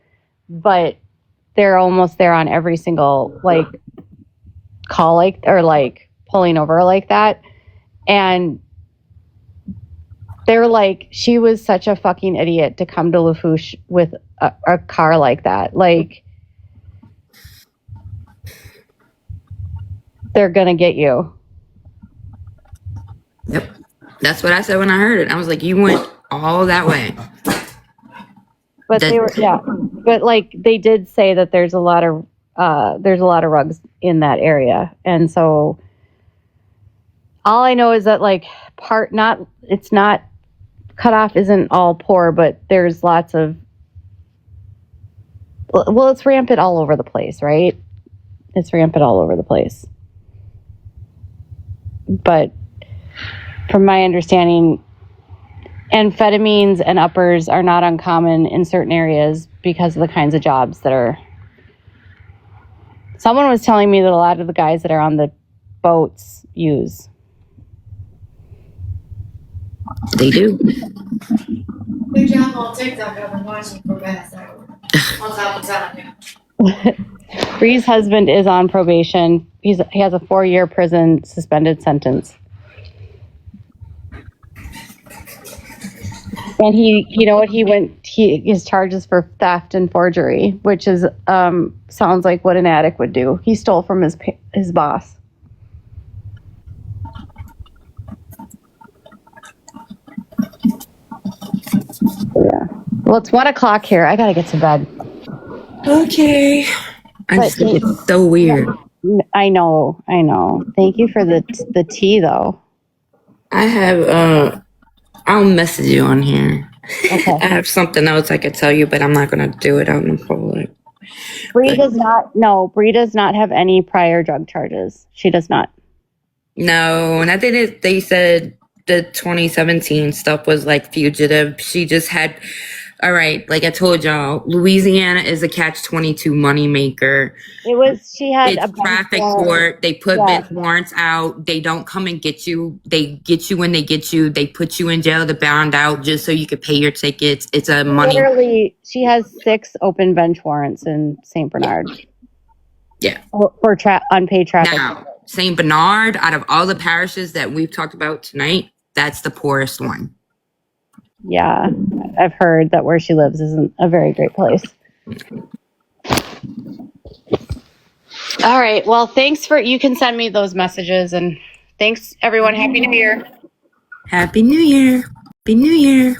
but they're almost there on every single, like, call, like, or, like, pulling over like that. And they're like, she was such a fucking idiot to come to Lafourche with a car like that. Like, they're going to get you. Yep. That's what I said when I heard it. I was like, you went all that way. But they were, yeah. But like they did say that there's a lot of rugs in that area. And so all I know is that like it's not cutoff isn't all poor, but there's lots of, well, it's rampant all over the place, right? It's rampant all over the place. But from my understanding, amphetamines and uppers are not uncommon in certain areas because of the kinds of jobs that are. Someone was telling me that a lot of the guys that are on the boats use. They do. Good job on TikTok. I've been watching for past hour. On top of time, yeah. Bree's husband is on probation. He has a 4-year prison suspended sentence. And his charges for theft and forgery, which is sounds like what an addict would do. He stole from his boss. Yeah. Well, it's 1:00 here. I gotta get to bed. Okay. I just think it's so weird. I know. Thank you for the tea, though. I have I'll message you on here. Okay. I have something else I could tell you, but I'm not gonna do it out in public. Bree does not have any prior drug charges. She does not. No, and I think they said the 2017 stuff was like fugitive. She just had, all right, like I told y'all, Louisiana is a catch-22 moneymaker. She had It's traffic court. They put bench warrants out. They don't come and get you. They get you when they get you. They put you in jail to bound out just so you could pay your tickets. It's a money. Literally, she has 6 open bench warrants in St. Bernard. Yeah. For unpaid traffic. Now, St. Bernard, out of all the parishes that we've talked about tonight, that's the poorest one. Yeah, I've heard that where she lives isn't a very great place. All right. Well, you can send me those messages, and thanks everyone. Happy New Year. Happy New Year. Happy New Year.